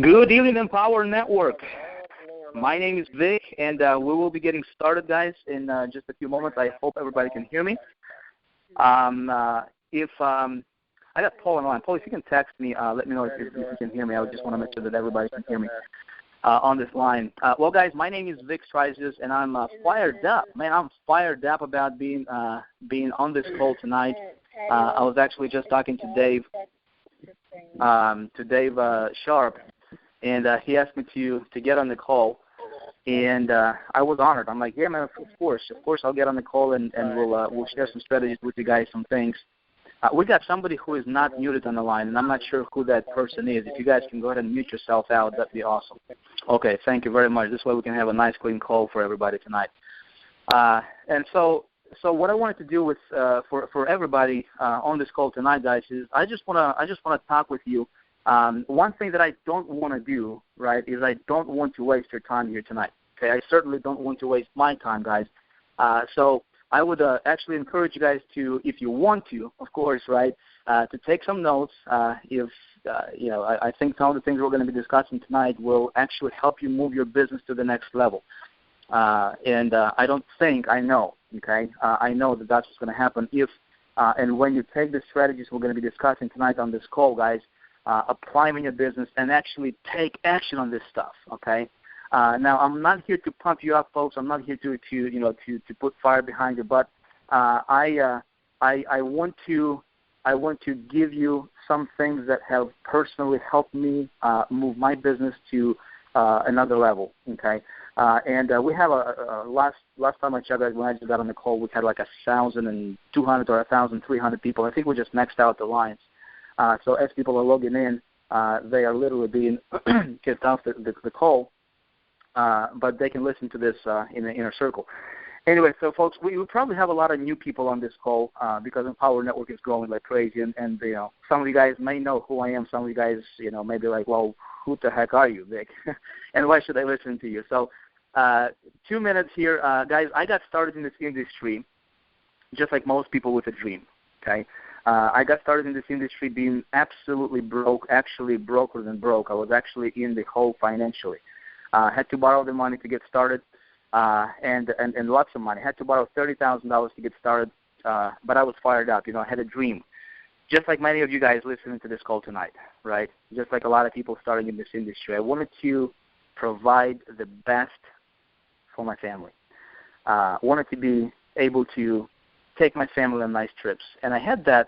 Good evening, Empower Network. My name is Vic, and we will be getting started, guys, in just a few moments. I hope everybody can hear me. If I got Paul on the line. Paul, if you can text me, let me know if you can hear me. I just want to make sure that everybody can hear me on this line. Well, guys, my name is Vic Strises, and I'm fired up. Man, I'm fired up about being on this call tonight. I was actually just talking to Dave Sharp, and he asked me to get on the call, and I was honored. I'm like, yeah, man, of course, I'll get on the call, and we'll share some strategies with you guys, some things. We got somebody who is not muted on the line, and I'm not sure who that person is. If you guys can go ahead and mute yourself out, that'd be awesome. Okay, thank you very much. This way we can have a nice, clean call for everybody tonight. And so what I wanted to do with for everybody on this call tonight, guys, is I just want to talk with you. One thing that I don't want to do, right, is I don't want to waste your time here tonight. Okay, I certainly don't want to waste my time, guys. So I would actually encourage you guys to, if you want to, of course, right, to take some notes. If I think some of the things we're going to be discussing tonight will actually help you move your business to the next level. And I don't think, I know, okay, I know that that's what's going to happen if and when you take the strategies we're going to be discussing tonight on this call, guys, apply them in your business and actually take action on this stuff, okay? Now, I'm not here to pump you up, folks. I'm not here to put fire behind your butt. I want to give you some things that have personally helped me move my business to another level. Okay, and we have a last time I checked, when I just got on the call, we had like 1,200 or 1,300 people. I think we just maxed out the lines. So as people are logging in, they are literally being kicked off the call. But they can listen to this in the inner circle. Anyway, so folks, we probably have a lot of new people on this call because Empower Network is growing like crazy, and some of you guys may know who I am. Some of you guys, may be like, well, who the heck are you, Vic? And why should I listen to you? So 2 minutes here. Guys, I got started in this industry just like most people with a dream, okay? I got started in this industry being absolutely broke, actually broker than broke. I was actually in the hole financially. Had to borrow the money to get started, and lots of money. Had to borrow $30,000 to get started, but I was fired up. I had a dream, just like many of you guys listening to this call tonight, right? Just like a lot of people starting in this industry. I wanted to provide the best for my family. Wanted to be able to take my family on nice trips, and I had that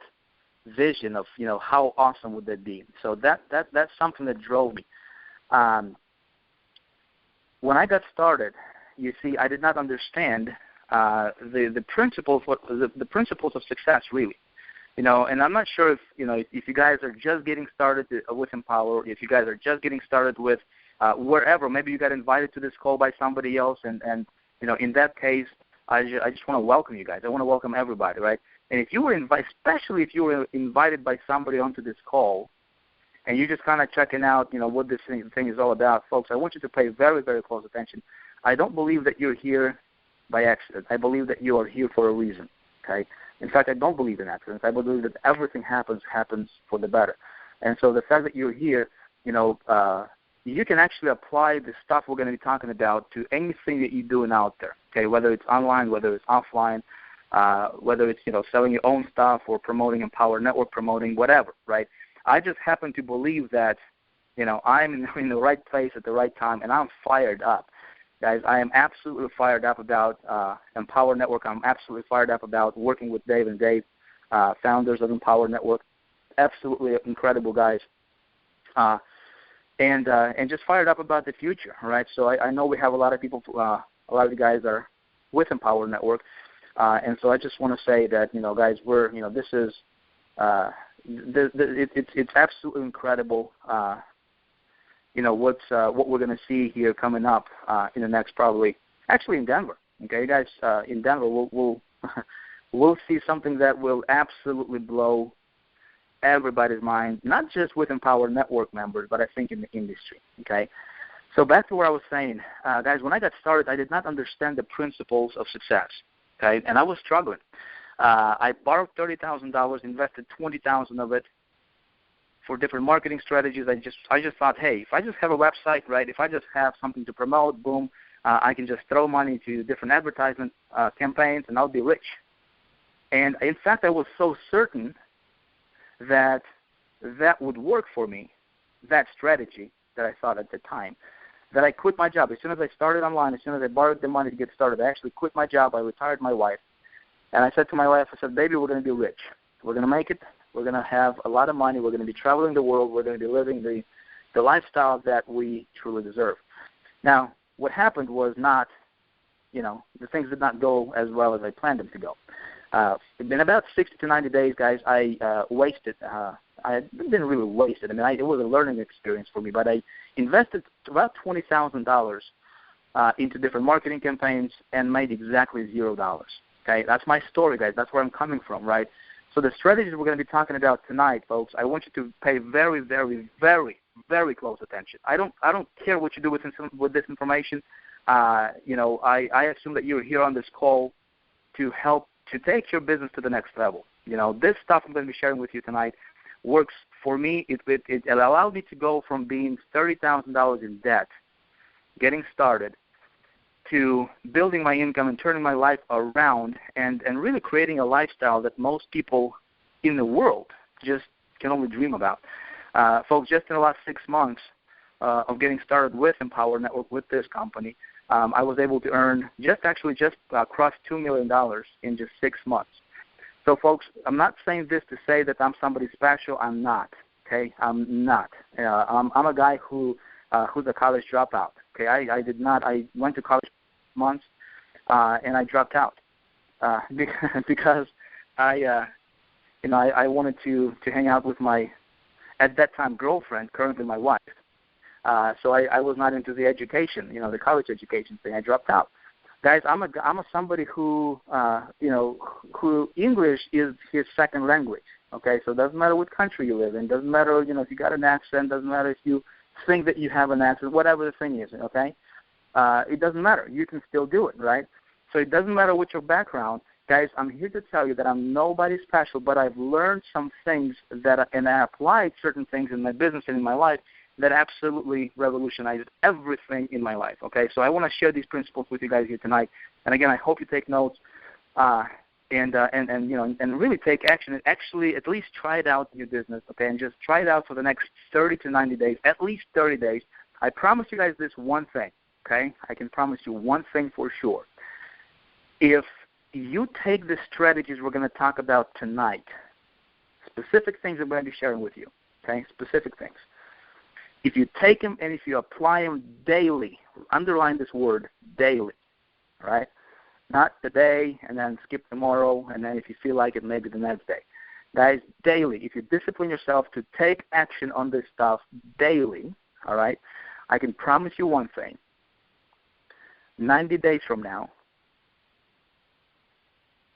vision of how awesome would that be. So that's something that drove me. When I got started, you see, I did not understand the principles of success, really. And I'm not sure if you guys are just getting started with Empower, if you guys are just getting started with wherever. Maybe you got invited to this call by somebody else, and in that case, I just want to welcome you guys. I want to welcome everybody, right? And if you were invited, especially if you were invited by somebody onto this call, and you're just kind of checking out, what this thing is all about, folks, I want you to pay very, very close attention. I don't believe that you're here by accident. I believe that you are here for a reason, okay? In fact, I don't believe in accidents. I believe that everything happens for the better. And so the fact that you're here, you can actually apply the stuff we're going to be talking about to anything that you're doing out there, okay? Whether it's online, whether it's offline, whether it's, selling your own stuff or promoting Empower Network, promoting whatever, right? I just happen to believe that, I'm in the right place at the right time, and I'm fired up. Guys, I am absolutely fired up about Empower Network. I'm absolutely fired up about working with Dave and Dave, founders of Empower Network. Absolutely incredible guys. And just fired up about the future, right? So I know we have a lot of people, a lot of you guys are with Empower Network, and so I just want to say that, guys, we're, this is, it's absolutely incredible, what we're going to see here coming up in the next actually in Denver. Okay, guys, in Denver we'll see something that will absolutely blow everybody's mind, not just with Empower Network members, but I think in the industry. Okay, so back to what I was saying, guys. When I got started, I did not understand the principles of success. Okay, and I was struggling. I borrowed $30,000, invested $20,000 of it, for different marketing strategies. I just thought, hey, if I just have a website, right, if I just have something to promote, boom, I can just throw money to different advertisement campaigns and I'll be rich. And in fact, I was so certain that that would work for me, that strategy that I thought at the time, that I quit my job. As soon as I started online, as soon as I borrowed the money to get started, I actually quit my job. I retired my wife. And I said to my wife, I said, baby, we're going to be rich. We're going to make it. We're going to have a lot of money. We're going to be traveling the world. We're going to be living the lifestyle that we truly deserve. Now, what happened was not, the things did not go as well as I planned them to go. In about 60 to 90 days, guys, I wasted. I didn't really waste it. I mean, it was a learning experience for me, but I invested about $20,000 into different marketing campaigns and made exactly $0. Okay, that's my story, guys. That's where I'm coming from, right? So the strategies we're going to be talking about tonight, folks, I want you to pay very, very, very, very close attention. I don't care what you do with this information. I assume that you're here on this call to help to take your business to the next level. This stuff I'm going to be sharing with you tonight works for me. It allowed me to go from being $30,000 in debt, getting started, to building my income and turning my life around and really creating a lifestyle that most people in the world just can only dream about. Folks, just in the last 6 months of getting started with Empower Network, with this company, I was able to earn just cross $2 million in just 6 months. So, folks, I'm not saying this to say that I'm somebody special. I'm not. Okay, I'm not. I'm a guy who's a college dropout. Okay, I did not. I went to college months and I dropped out because I wanted to hang out with my, at that time, girlfriend, currently my wife. So I was not into the education, the college education thing. I dropped out. Guys, I'm somebody who who English is his second language. Okay, so it doesn't matter what country you live in. Doesn't matter, if you got an accent. Doesn't matter if you think that you have an accent. Whatever the thing is, okay. It doesn't matter. You can still do it, right? So it doesn't matter what your background. Guys, I'm here to tell you that I'm nobody special, but I've learned some things and I applied certain things in my business and in my life that absolutely revolutionized everything in my life, okay? So I want to share these principles with you guys here tonight. And again, I hope you take notes and really take action and actually at least try it out in your business, okay? And just try it out for the next 30 to 90 days, at least 30 days. I promise you guys this one thing, okay? I can promise you one thing for sure. If you take the strategies we're going to talk about tonight, specific things I'm going to be sharing with you, okay? Specific things. If you take them and if you apply them daily, underline this word, daily, right? Not today and then skip tomorrow and then if you feel like it, maybe the next day. Guys, daily, if you discipline yourself to take action on this stuff daily, all right, I can promise you one thing. 90 days from now,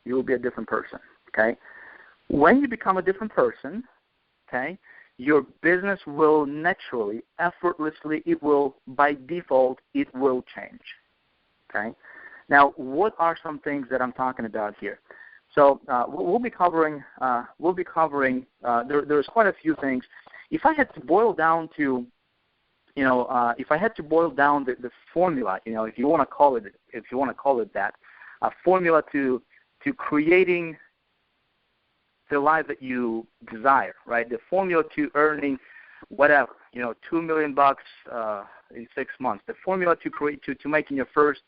you will be a different person, okay? When you become a different person, okay, your business will naturally, effortlessly, by default, it will change, okay? Now, what are some things that I'm talking about here? So we'll be covering. There's quite a few things. If I had to boil down to, the formula, if you want to call it that, a formula to creating the life that you desire, right? The formula to earning whatever, $2 million in 6 months. The formula to making your first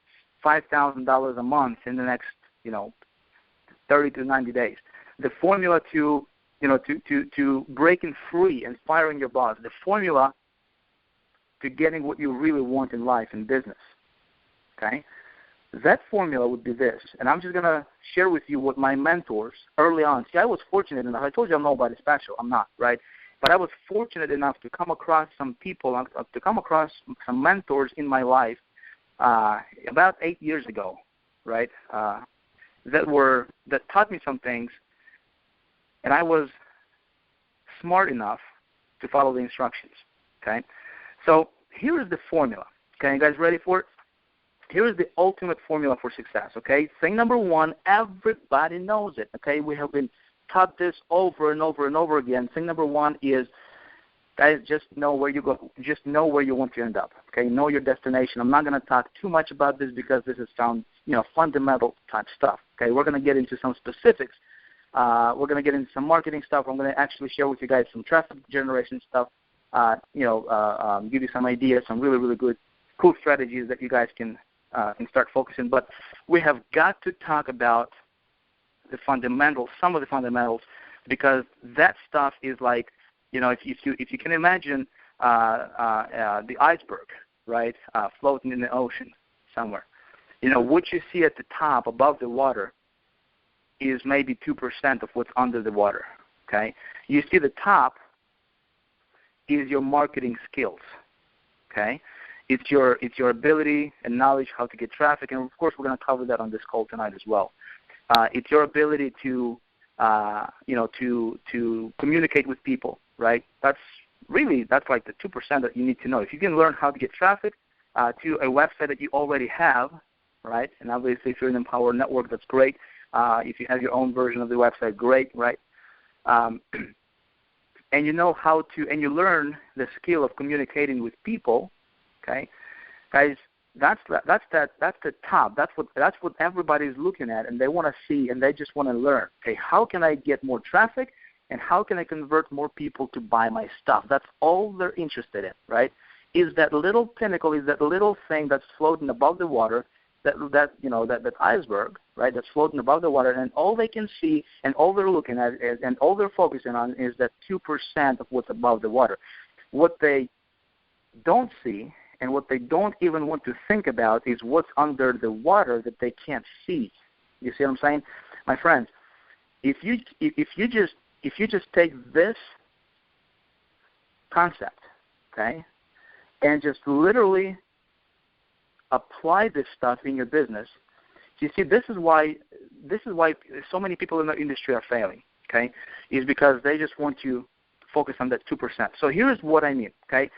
$5,000 a month in the next, 30 to 90 days. The formula to breaking free and firing your boss. The formula to getting what you really want in life and business. Okay? That formula would be this, and I'm just going to share with you what my mentors early on. See, I was fortunate enough. I told you I'm nobody special. I'm not, right? But I was fortunate enough to come across some people, to come across some mentors in my life about 8 years ago, right, that taught me some things, and I was smart enough to follow the instructions, okay? So here is the formula, okay? You guys ready for it? Here is the ultimate formula for success, okay? Thing number one, everybody knows it, okay? We have been taught this over and over and over again. Thing number one is Guys, just know where you go. Just know where you want to end up. Okay, know your destination. I'm not going to talk too much about this because this is fundamental type stuff. Okay, we're going to get into some specifics. We're going to get into some marketing stuff. I'm going to actually share with you guys some traffic generation stuff. Give you some ideas, some really, really good, cool strategies that you guys can start focusing. But we have got to talk about the fundamentals, some of the fundamentals, because that stuff is like, if you can imagine the iceberg, right, floating in the ocean somewhere, what you see at the top above the water is maybe 2% of what's under the water. Okay, you see the top is your marketing skills. Okay, it's your ability and knowledge how to get traffic, and of course we're going to cover that on this call tonight as well. It's your ability to communicate with people, right? That's like the 2% that you need to know. If you can learn how to get traffic to a website that you already have, right? And obviously, if you're in an Empower Network, that's great. If you have your own version of the website, great, right? And you know how to, and you learn the skill of communicating with people, okay, guys. That's the top. That's what everybody's looking at, and they want to see, and they just want to learn. Okay, how can I get more traffic, and how can I convert more people to buy my stuff? That's all they're interested in, right? Is that little pinnacle, is that little thing that's floating above the water, that iceberg, right? That's floating above the water, and all they can see, and all they're looking at, and all they're focusing on is that 2% of what's above the water. What they don't see, and what they don't even want to think about, is what's under the water that they can't see. You see what I'm saying, my friends? If you just take this concept, okay, and just literally apply this stuff in your business, you see, this is why so many people in the industry are failing. Okay, is because they just want to focus on that 2%. So here's what I mean. Okay.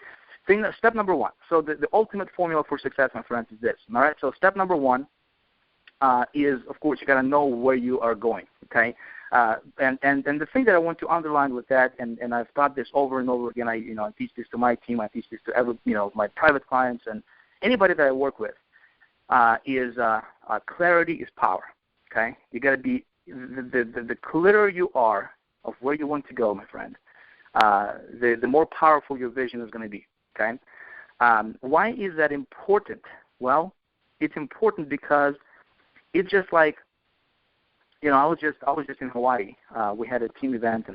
Step number one. So the ultimate formula for success, my friends, is this. All right. So step number one is, of course, you got to know where you are going. Okay. And the thing that I want to underline with that, and I've taught this over and over again. I teach this to my team. I teach this to my private clients and anybody that I work with. Is clarity is power. Okay. You got to be the clearer you are of where you want to go, my friend. The more powerful your vision is going to be. Okay, why is that important? Well, it's important because it's just like, I was just in Hawaii. We had a team event,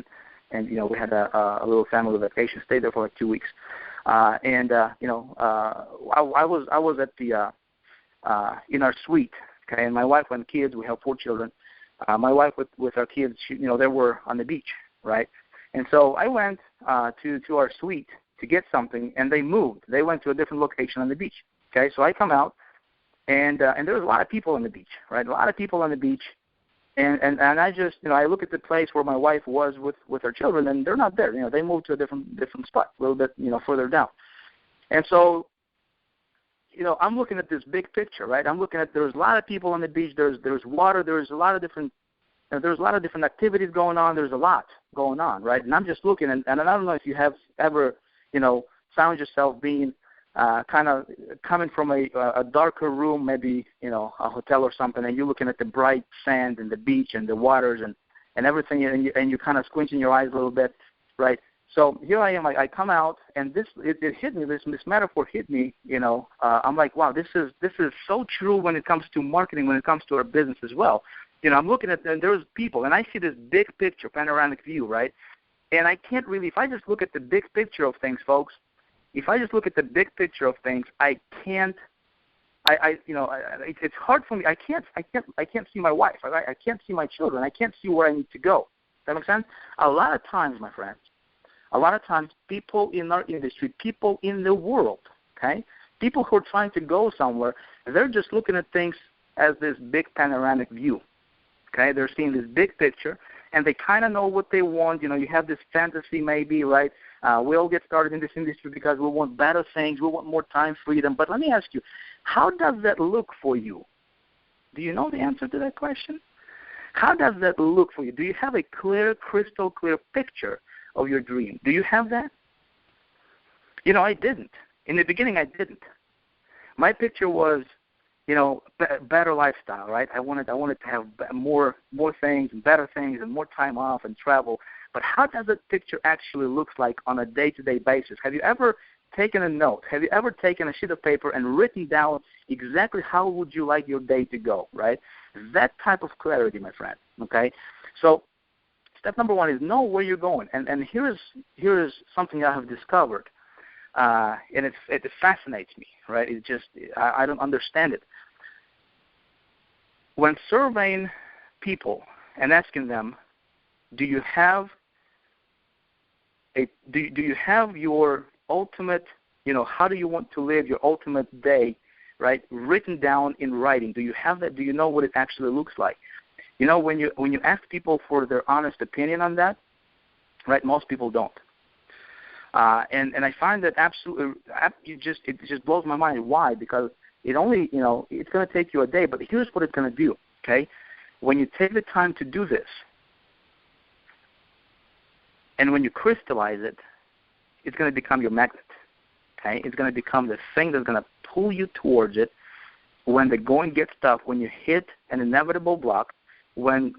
and we had a little family vacation. Stayed there for like 2 weeks, I was at the in our suite. Okay, and my wife and kids. We have 4 children. My wife with our kids, they were on the beach, right? And so I went to our suite to get something, and they moved. They went to a different location on the beach. Okay, so I come out, and there was a lot of people on the beach, right? A lot of people on the beach, and I just, I look at the place where my wife was with her children, and they're not there. They moved to a different spot, a little bit, further down. And so, I'm looking at this big picture, right? I'm looking at, there's a lot of people on the beach. There's water. There's a lot of different. There's a lot of different activities going on. There's a lot going on, right? And I'm just looking, and I don't know if you have ever, found yourself being kind of coming from a darker room, maybe, a hotel or something, and you're looking at the bright sand and the beach and the waters and everything, and you kind of squinching your eyes a little bit, right? So here I am. I come out, and it hit me. This metaphor hit me. I'm like, wow, this is so true when it comes to marketing, when it comes to our business as well. I'm looking at, and there's people, and I see this big picture, panoramic view, right? And I can't really, if I just look at the big picture of things, folks, if I just look at the big picture of things, I can't, it's hard for me. I can't see my wife. I can't see my children. I can't see where I need to go. Does that make sense? A lot of times, my friends, people in our industry, people in the world, okay, people who are trying to go somewhere, they're just looking at things as this big panoramic view. Okay, they're seeing this big picture, and they kind of know what they want. You have this fantasy maybe, right? We all get started in this industry because we want better things. We want more time freedom. But let me ask you, how does that look for you? Do you know the answer to that question? How does that look for you? Do you have a clear, crystal clear picture of your dream? Do you have that? I didn't. In the beginning, I didn't. My picture was, better lifestyle, right? I wanted to have more things and better things and more time off and travel. But how does that picture actually look like on a day-to-day basis? Have you ever taken a note? Have you ever taken a sheet of paper and written down exactly how would you like your day to go, right? That type of clarity, my friend, okay? So step number one is know where you're going. And here is something I have discovered, and it fascinates me, right? It just, I don't understand it. When surveying people and asking them, do you have your ultimate, how do you want to live your ultimate day, right, written down in writing? Do you have that? Do you know what it actually looks like? When you ask people for their honest opinion on that, right, most people don't. And I find that absolutely, it just blows my mind. Why? Because it only, it's going to take you a day, but here's what it's going to do, okay? When you take the time to do this, and when you crystallize it, it's going to become your magnet, okay? It's going to become the thing that's going to pull you towards it when the going gets tough, when you hit an inevitable block, when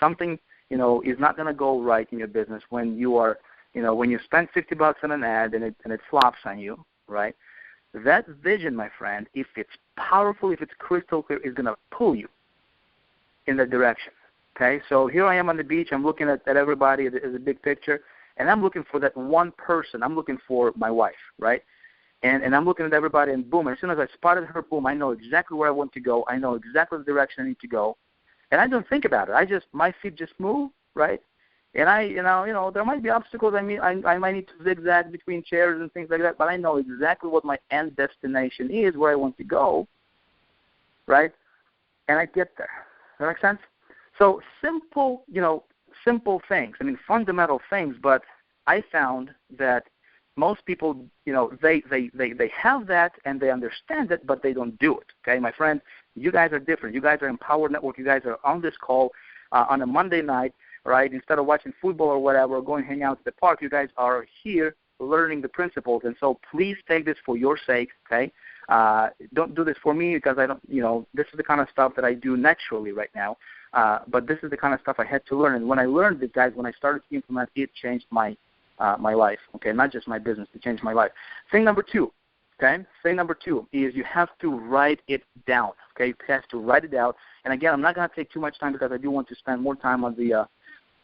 something, is not going to go right in your business, when you are, when you spend $50 on an ad and it flops on you, right? That vision, my friend, if it's powerful, if it's crystal clear, is going to pull you in that direction. Okay, so here I am on the beach. I'm looking at everybody as a big picture, and I'm looking for that one person. I'm looking for my wife, right? And I'm looking at everybody, and boom, as soon as I spotted her, boom, I know exactly where I want to go. I know exactly the direction I need to go, and I don't think about it. My feet just move, right? And there might be obstacles. I might need to zigzag between chairs and things like that, but I know exactly what my end destination is, where I want to go, right? And I get there. Does that make sense? So simple things. Fundamental things. But I found that most people, they have that and they understand it, but they don't do it. Okay, my friend, you guys are different. You guys are Empowered Network. You guys are on this call on a Monday night. Right? Instead of watching football or whatever, or going hang out at the park, you guys are here learning the principles. And so please take this for your sake, okay? Don't do this for me because I don't, this is the kind of stuff that I do naturally right now. But this is the kind of stuff I had to learn. And when I learned it, guys, when I started to implement it, changed my life, okay? Not just my business, it changed my life. Thing number two, okay? Thing number two is you have to write it down, okay? You have to write it out. And again, I'm not going to take too much time because I do want to spend more time on the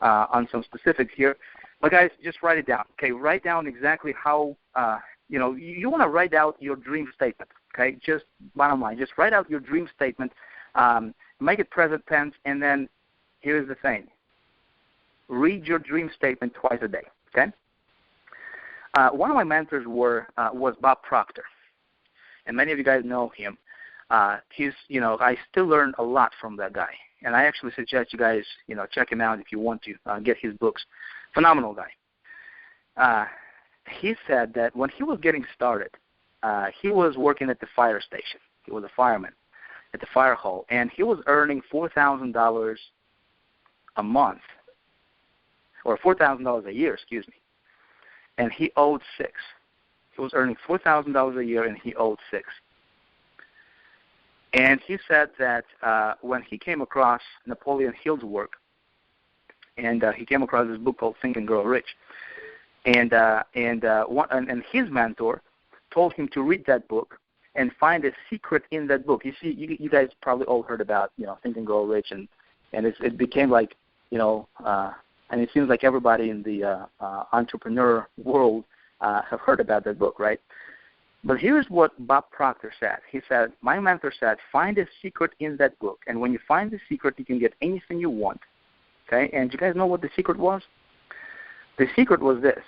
on some specifics here. But guys, just write it down. Okay, write down exactly how, you want to write out your dream statement. Okay, just bottom line, just write out your dream statement, make it present tense, and then here's the thing. Read your dream statement twice a day, okay? One of my mentors was Bob Proctor, and many of you guys know him. He's, I still learn a lot from that guy. And I actually suggest you guys, check him out if you want to get his books. Phenomenal guy. He said that when he was getting started, he was working at the fire station. He was a fireman at the fire hall, and he was earning $4,000 a month, or $4,000 a year, excuse me. And he owed $6,000. He was earning $4,000 a year, and he owed $6,000. And he said that when he came across Napoleon Hill's work, and he came across this book called Think and Grow Rich, and his mentor told him to read that book and find a secret in that book. You see, you guys probably all heard about Think and Grow Rich, and it became like and it seems like everybody in the entrepreneur world have heard about that book, right? But here's what Bob Proctor said. He said, my mentor said, find a secret in that book. And when you find the secret, you can get anything you want. Okay? And you guys know what the secret was? The secret was this.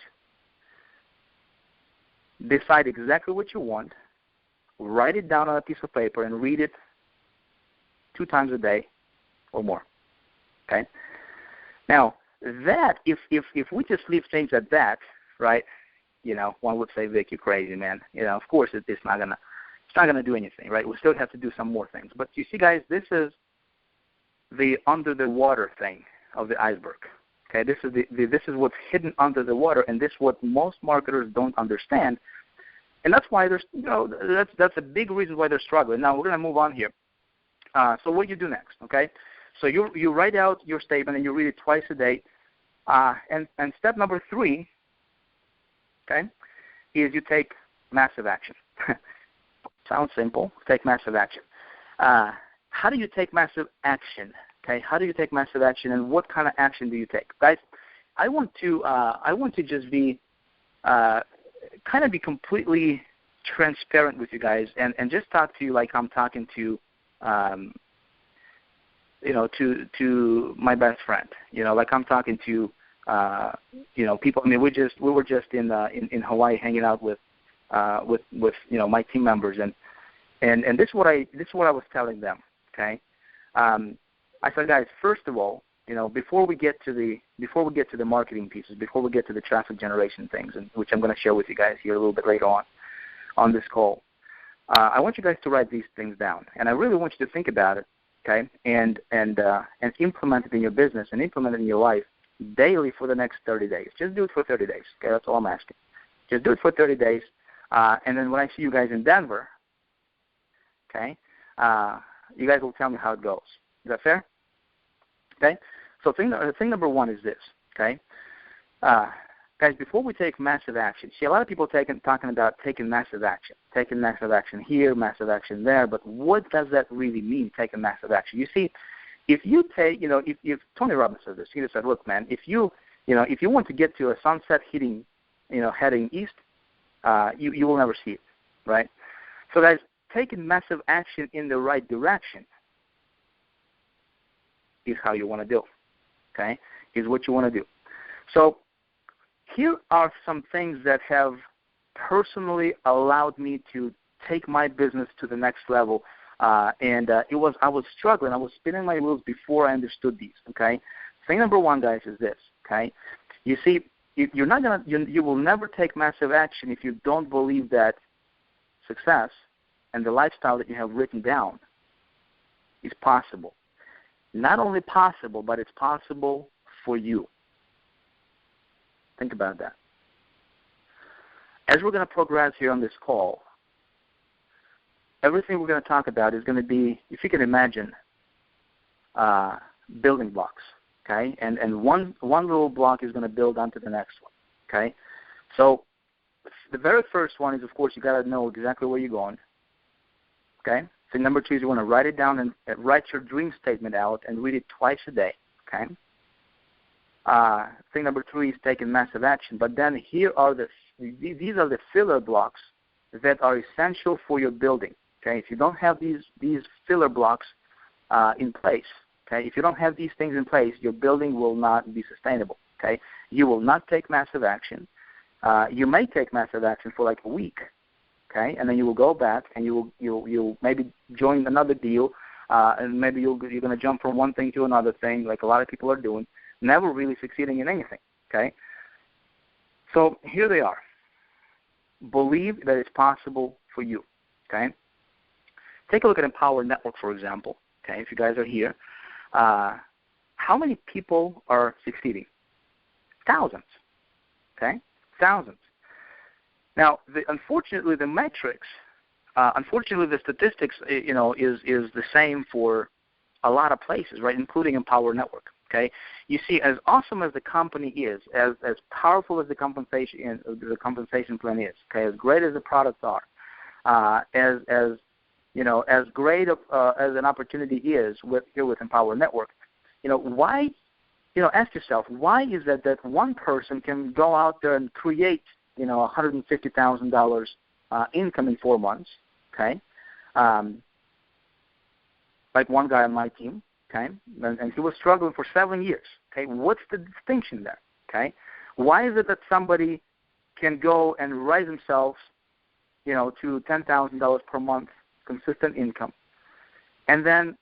Decide exactly what you want, write it down on a piece of paper, and read it 2 times a day or more. Okay? Now, that, if we just leave things at that, right, one would say, Vic, you're crazy, man. Of course it's not gonna do anything, right? We still have to do some more things. But you see, guys, this is the under the water thing of the iceberg. Okay, this is this is what's hidden under the water, and this is what most marketers don't understand. And that's why there's, that's a big reason why they're struggling. Now we're going to move on here. So what do you do next, okay? So you write out your statement and you read it twice a day. And step number 3, okay, is you take massive action. Sounds simple. Take massive action. How do you take massive action? Okay, how do you take massive action, and what kind of action do you take, guys? I want to just be kind of be completely transparent with you guys, and just talk to you like I'm talking to to my best friend. Like I'm talking to people. I mean, we were just in Hawaii hanging out with my team members, and this is what I was telling them. Okay, I said, guys, first of all, before we get to the marketing pieces, before we get to the traffic generation things, and which I'm going to share with you guys here a little bit later on this call, I want you guys to write these things down, and I really want you to think about it, okay, and implement it in your business and implement it in your life daily for the next 30 days. Just do it for 30 days. Okay, that's all I'm asking. Just do it for 30 days, and then when I see you guys in Denver, okay, you guys will tell me how it goes. Is that fair? Okay. So thing number 1 is this. Okay, guys, before we take massive action, see, a lot of people talking about taking massive action here, massive action there, but what does that really mean, taking massive action? You see, if you take, if Tony Robbins said this, he just said, look, man, if you want to get to a sunset heading east, you will never see it, right? So, guys, taking massive action in the right direction is how you want to do, okay, is what you want to do. So here are some things that have personally allowed me to take my business to the next level, I was struggling. I was spinning my wheels before I understood these, okay. Thing number 1, guys, is this, okay. You see, you will never take massive action if you don't believe that success and the lifestyle that you have written down is possible. Not only possible, but it's possible for you. Think about that. As we're going to progress here on this call, everything we're going to talk about is going to be, if you can imagine, building blocks, okay? And one little block is going to build onto the next one, okay? So the very first one is, of course, you got to know exactly where you're going, okay? Thing number 2 is you want to write it down and write your dream statement out and read it twice a day, okay? Thing number 3 is taking massive action. But then these are the filler blocks that are essential for your building, okay? If you don't have these filler blocks in place, okay? If you don't have these things in place, your building will not be sustainable, okay? You will not take massive action. You may take massive action for like a week, okay, and then you will go back and you'll maybe join another deal, and maybe you're going to jump from one thing to another thing, like a lot of people are doing, never really succeeding in anything, okay. So here they are. Believe that it's possible for you, okay. Take a look at Empower Network, for example, okay. If you guys are here, how many people are succeeding? Thousands, okay, thousands. Now, unfortunately, the metrics, the statistics, is the same for a lot of places, right, including Empower Network. Okay, you see, as awesome as the company is, as powerful as the compensation plan is, okay, as great as the products are, as great as an opportunity is here with Empower Network, why, ask yourself, why is it that one person can go out there and create $150,000 income in 4 months, okay? Like one guy on my team, okay? And he was struggling for 7 years, okay? What's the distinction there, okay? Why is it that somebody can go and raise themselves, to $10,000 per month consistent income, and then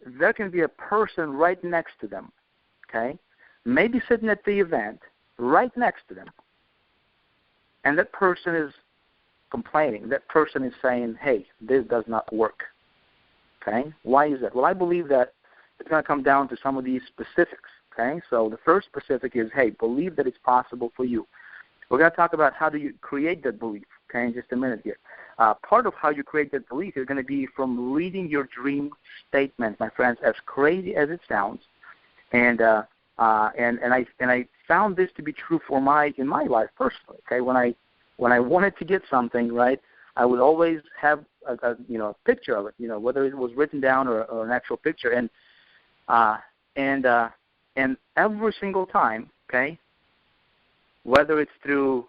there can be a person right next to them, okay? Maybe sitting at the event right next to them, and that person is complaining. That person is saying, hey, this does not work. Okay? Why is that? Well, I believe that it's going to come down to some of these specifics. Okay? So the first specific is, hey, believe that it's possible for you. We're going to talk about how do you create that belief. okay, in just a minute here. Part of how you create that belief is going to be from reading your dream statement, my friends, as crazy as it sounds. And I found this to be true in my life personally. Okay, when I wanted to get something, right, I would always have a picture of it, whether it was written down or an actual picture, and every single time, okay, whether it's through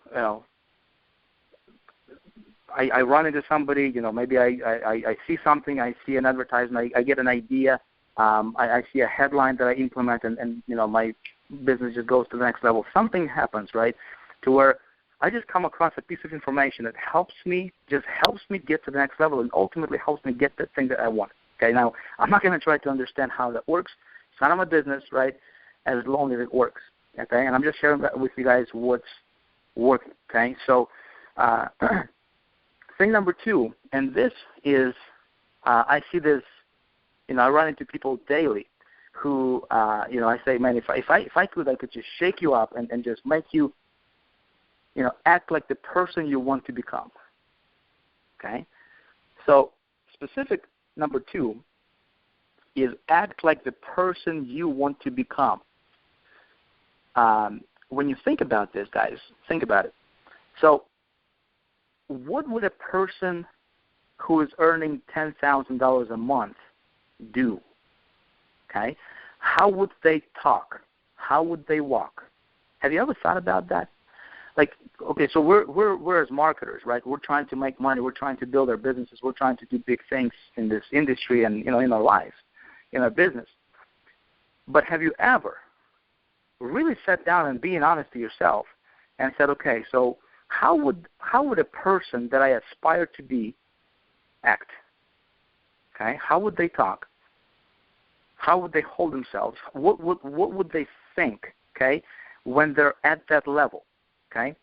I run into somebody, maybe I see something, I see an advertisement, I get an idea, I see a headline that I implement, and my business just goes to the next level. Something happens, right, to where I just come across a piece of information that helps me get to the next level and ultimately helps me get the thing that I want. Okay, now I'm not going to try to understand how that works. It's none of my business, right, as long as it works. Okay, and I'm just sharing with you guys what's working. Okay, so thing number 2, and this is, I see this, I run into people daily who, I say, man, if I could, I could just shake you up and just make you, act like the person you want to become. Okay, so specific number 2 is act like the person you want to become. When you think about this, guys, think about it. So what would a person who is earning $10,000 a month do? Okay? How would they talk? How would they walk? Have you ever thought about that? Like, okay, so we're as marketers, right? We're trying to make money. We're trying to build our businesses. We're trying to do big things in this industry and, in our lives, in our business. But have you ever really sat down and being honest to yourself and said, okay, so how would a person that I aspire to be act? Okay, how would they talk? How would they hold themselves? What would they think? Okay, when they're at that level. Okay,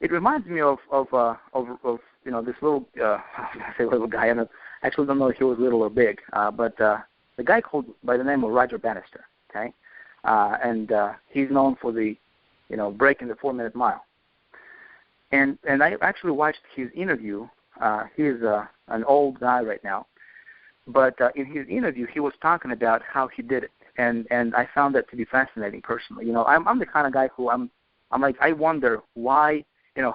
it reminds me of this little I say little guy. I actually don't know if he was little or big, but the guy called by the name of Roger Bannister. Okay, and he's known for the breaking the 4-minute mile. And I actually watched his interview. He is an old guy right now, but in his interview he was talking about how he did it, and I found that to be fascinating personally. I'm the kind of guy who I'm like, I wonder why,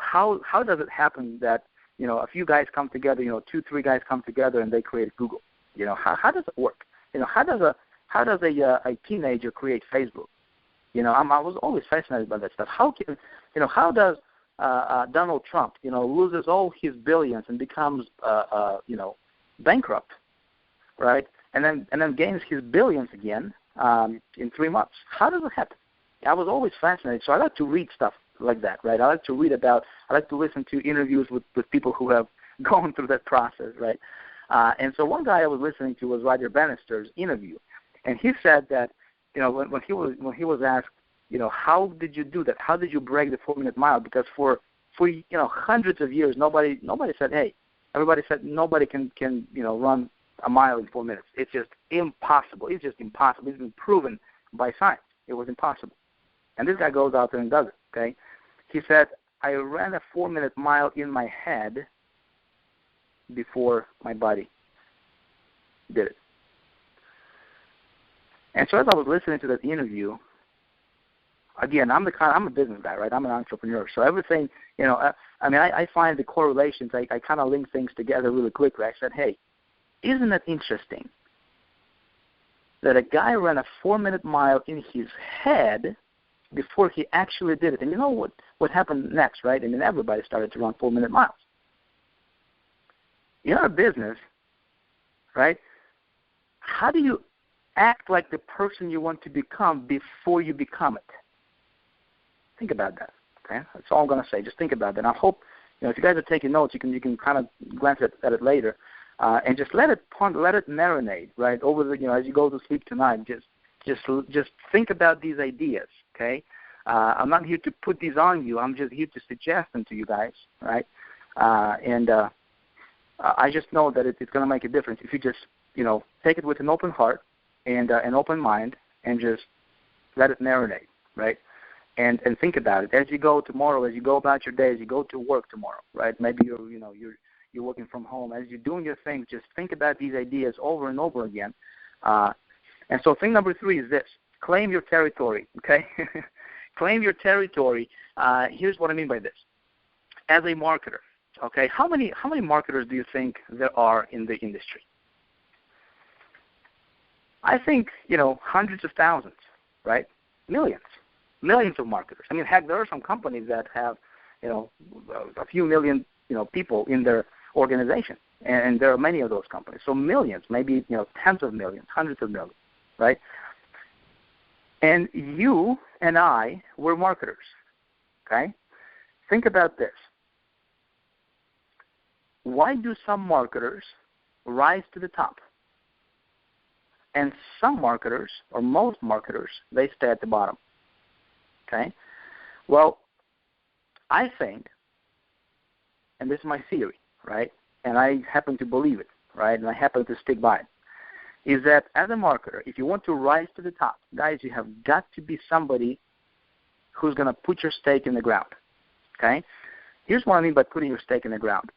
how does it happen that a few guys come together, 2-3 guys come together and they create Google. How does it work? How does a teenager create Facebook? I was always fascinated by that stuff. How does Donald Trump, loses all his billions and becomes, bankrupt, right? And then gains his billions again in 3 months. How does it happen? I was always fascinated. So I like to read stuff like that, right? I like to listen to interviews with people who have gone through that process, right? And so one guy I was listening to was Roger Bannister's interview, and he said that, when he was asked, how did you do that? How did you break the 4-minute mile? Because for hundreds of years, nobody said, hey, everybody said nobody can run a mile in 4 minutes. It's just impossible. It's just impossible. It's been proven by science. It was impossible. And this guy goes out there and does it. Okay, he said, I ran a 4-minute mile in my head before my body did it. And so as I was listening to that interview, again, I'm a business guy, right? I'm an entrepreneur. So everything, I find the correlations. I kind of link things together really quickly. I said, hey, isn't it interesting that a guy ran a 4-minute mile in his head before he actually did it? And you know what happened next, right? Everybody started to run 4-minute miles. In our business, right, how do you act like the person you want to become before you become it? Think about that. Okay, that's all I'm going to say. Just think about that. And I hope, if you guys are taking notes, you can kind of glance at it later, and just let it marinate, right, over the, as you go to sleep tonight. Just think about these ideas. Okay, I'm not here to put these on you. I'm just here to suggest them to you guys, right? I just know that it's going to make a difference if you just, take it with an open heart and an open mind and just let it marinate, right? and think about it as you go tomorrow, as you go about your day, as you go to work tomorrow, right? Maybe you're working from home. As you're doing your thing, just think about these ideas over and over again. And so thing number 3 is this: claim your territory. Okay, claim your territory. Here's what I mean by this: as a marketer, okay, how many marketers do you think there are in the industry? I think hundreds of thousands, right? Millions of marketers. I mean, heck, there are some companies that have a few million people in their organization, and there are many of those companies. So millions, maybe tens of millions, hundreds of millions, right? And you and I were marketers. Okay, think about this. Why do some marketers rise to the top, and some marketers, or most marketers, they stay at the bottom? Okay, well, I think, and this is my theory, right, and I happen to believe it, right, and I happen to stick by it, is that as a marketer, if you want to rise to the top, guys, you have got to be somebody who's going to put your stake in the ground. Okay, here's what I mean by putting your stake in the ground.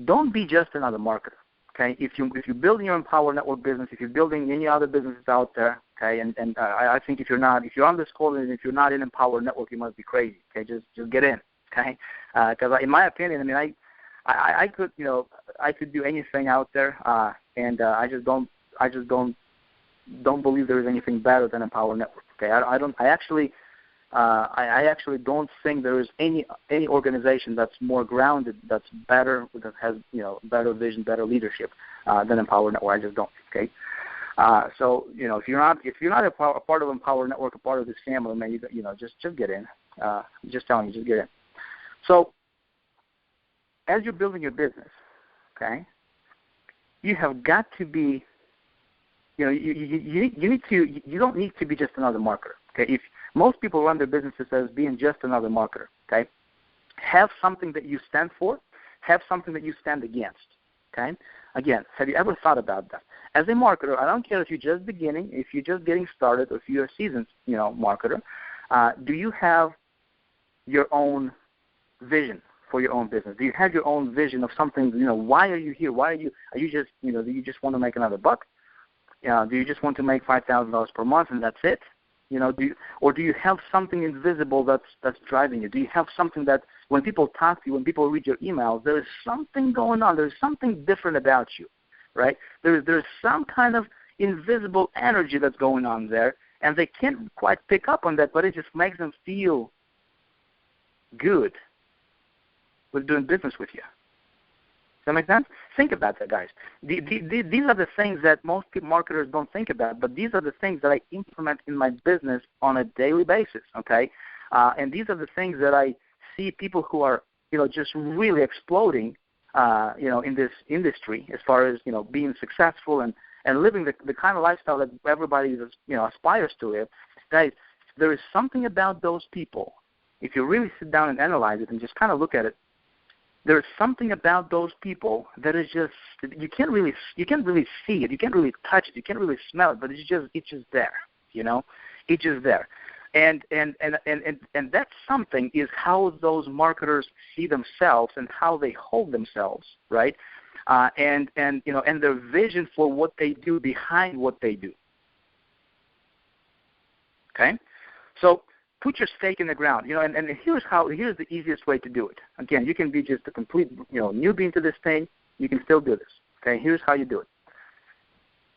Don't be just another marketer. Okay, if you're building your Empower Network business, if you're building any other businesses out there, okay, and I think if you're on this call and if you're not in Empower Network, you must be crazy. Okay, just get in. Okay, because in my opinion, I mean, I could do anything out there, and I just don't believe there is anything better than Empower Network. Okay, I actually don't think there is any organization that's more grounded, that's better, that has better vision, better leadership than Empower Network. I just don't. Okay, so if you're not a part of Empower Network, a part of this family, man, just get in. Just telling you, just get in. So as you're building your business, okay, you have got to be, you don't need to be just another marketer. Okay, if most people run their businesses as being just another marketer, okay, have something that you stand for, have something that you stand against. Okay, again, have you ever thought about that? As a marketer, I don't care if you're just beginning, if you're just getting started, or if you're a seasoned, marketer. Do you have your own vision for your own business? Do you have your own vision of something? Why are you here? Why are you just, do you just want to make another buck? Do you just want to make $5,000 per month and that's it? Do you have something invisible that's driving you? Do you have something that when people talk to you, when people read your emails, there is something going on. There's something different about you, right? There's some kind of invisible energy that's going on there, and they can't quite pick up on that, but it just makes them feel good with doing business with you. Does that make sense? Think about that, guys. These are the things that most marketers don't think about, but these are the things that I implement in my business on a daily basis, okay? And these are the things that I see people who are, just really exploding, in this industry as far as, being successful and living the kind of lifestyle that everybody, aspires to live. Guys, there is something about those people. If you really sit down and analyze it and just kind of look at it, there's something about those people that is just, you can't really see it, you can't really touch it, you can't really smell it, but it's just there, it's just there, and that something is how those marketers see themselves and how they hold themselves, right, and their vision for what they do behind what they do. Okay, so put your stake in the ground, and here's the easiest way to do it. Again, you can be just a complete, newbie into this thing. You can still do this. Okay, here's how you do it.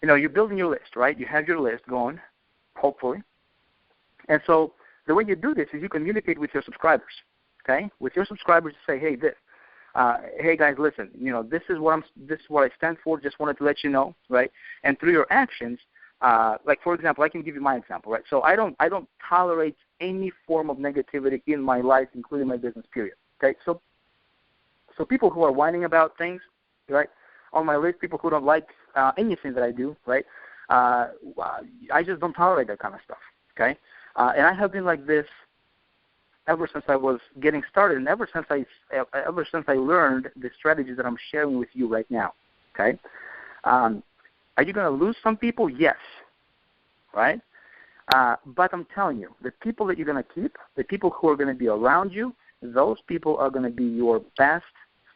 You're building your list, right? You have your list going, hopefully. And so the way you do this is you communicate with your subscribers. Okay, with your subscribers, you say, hey guys, listen, this is what I stand for. Just wanted to let you know, right? And through your actions, like for example, I can give you my example, right? So I don't tolerate any form of negativity in my life, including my business, period. Okay, so people who are whining about things, right, on my list, people who don't like anything that I do, right, I just don't tolerate that kind of stuff. Okay, and I have been like this ever since I was getting started, and ever since I learned the strategies that I'm sharing with you right now. Okay, are you going to lose some people? Yes, right. But I'm telling you, the people that you're going to keep, the people who are going to be around you, those people are going to be your best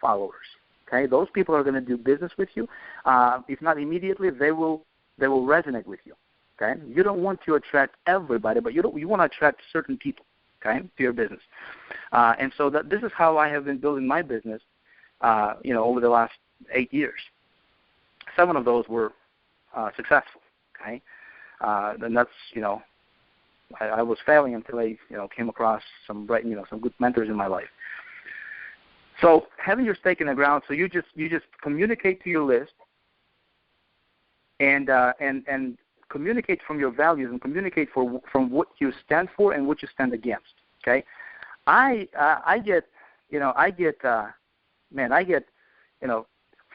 followers. Okay, those people are going to do business with you. If not immediately, they will resonate with you. Okay, you don't want to attract everybody, but you want to attract certain people. Okay, to your business. And so this is how I have been building my business. Over the last 8 years. 7 of those were successful. Okay, and that's I was failing until I came across some some good mentors in my life. So having your stake in the ground, so you just communicate to your list, and communicate from your values, and communicate from what you stand for and what you stand against. Okay, I get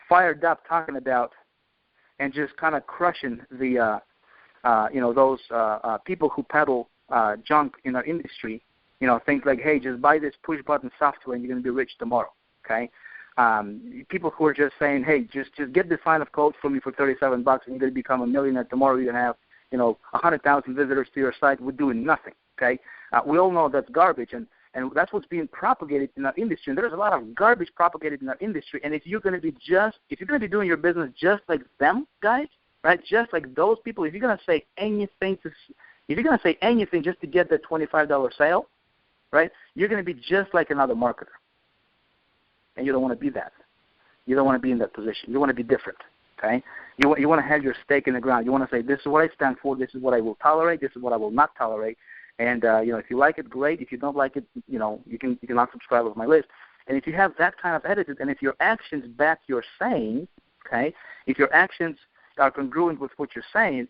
fired up talking about and just kind of crushing the those people who peddle junk in our industry. Things like, hey, just buy this push button software and you're going to be rich tomorrow. Okay, people who are just saying, hey, just get this line of code from me for $37 and you're going to become a millionaire tomorrow. You're going to have 100,000 visitors to your site. We're doing nothing. Okay, we all know that's garbage, and that's what's being propagated in our industry. And there's a lot of garbage propagated in our industry. And if you're going to be doing your business just like them guys, right? Just like those people, if you're going to say anything just to get that $25 sale, right? You're going to be just like another marketer. And you don't want to be that. You don't want to be in that position. You want to be different. Okay? You want to have your stake in the ground. You want to say, this is what I stand for. This is what I will tolerate. This is what I will not tolerate. And if you like it, great. If you don't like it, you can unsubscribe off my list. And if you have that kind of attitude, and if your actions back your saying, okay, if your actions are congruent with what you're saying,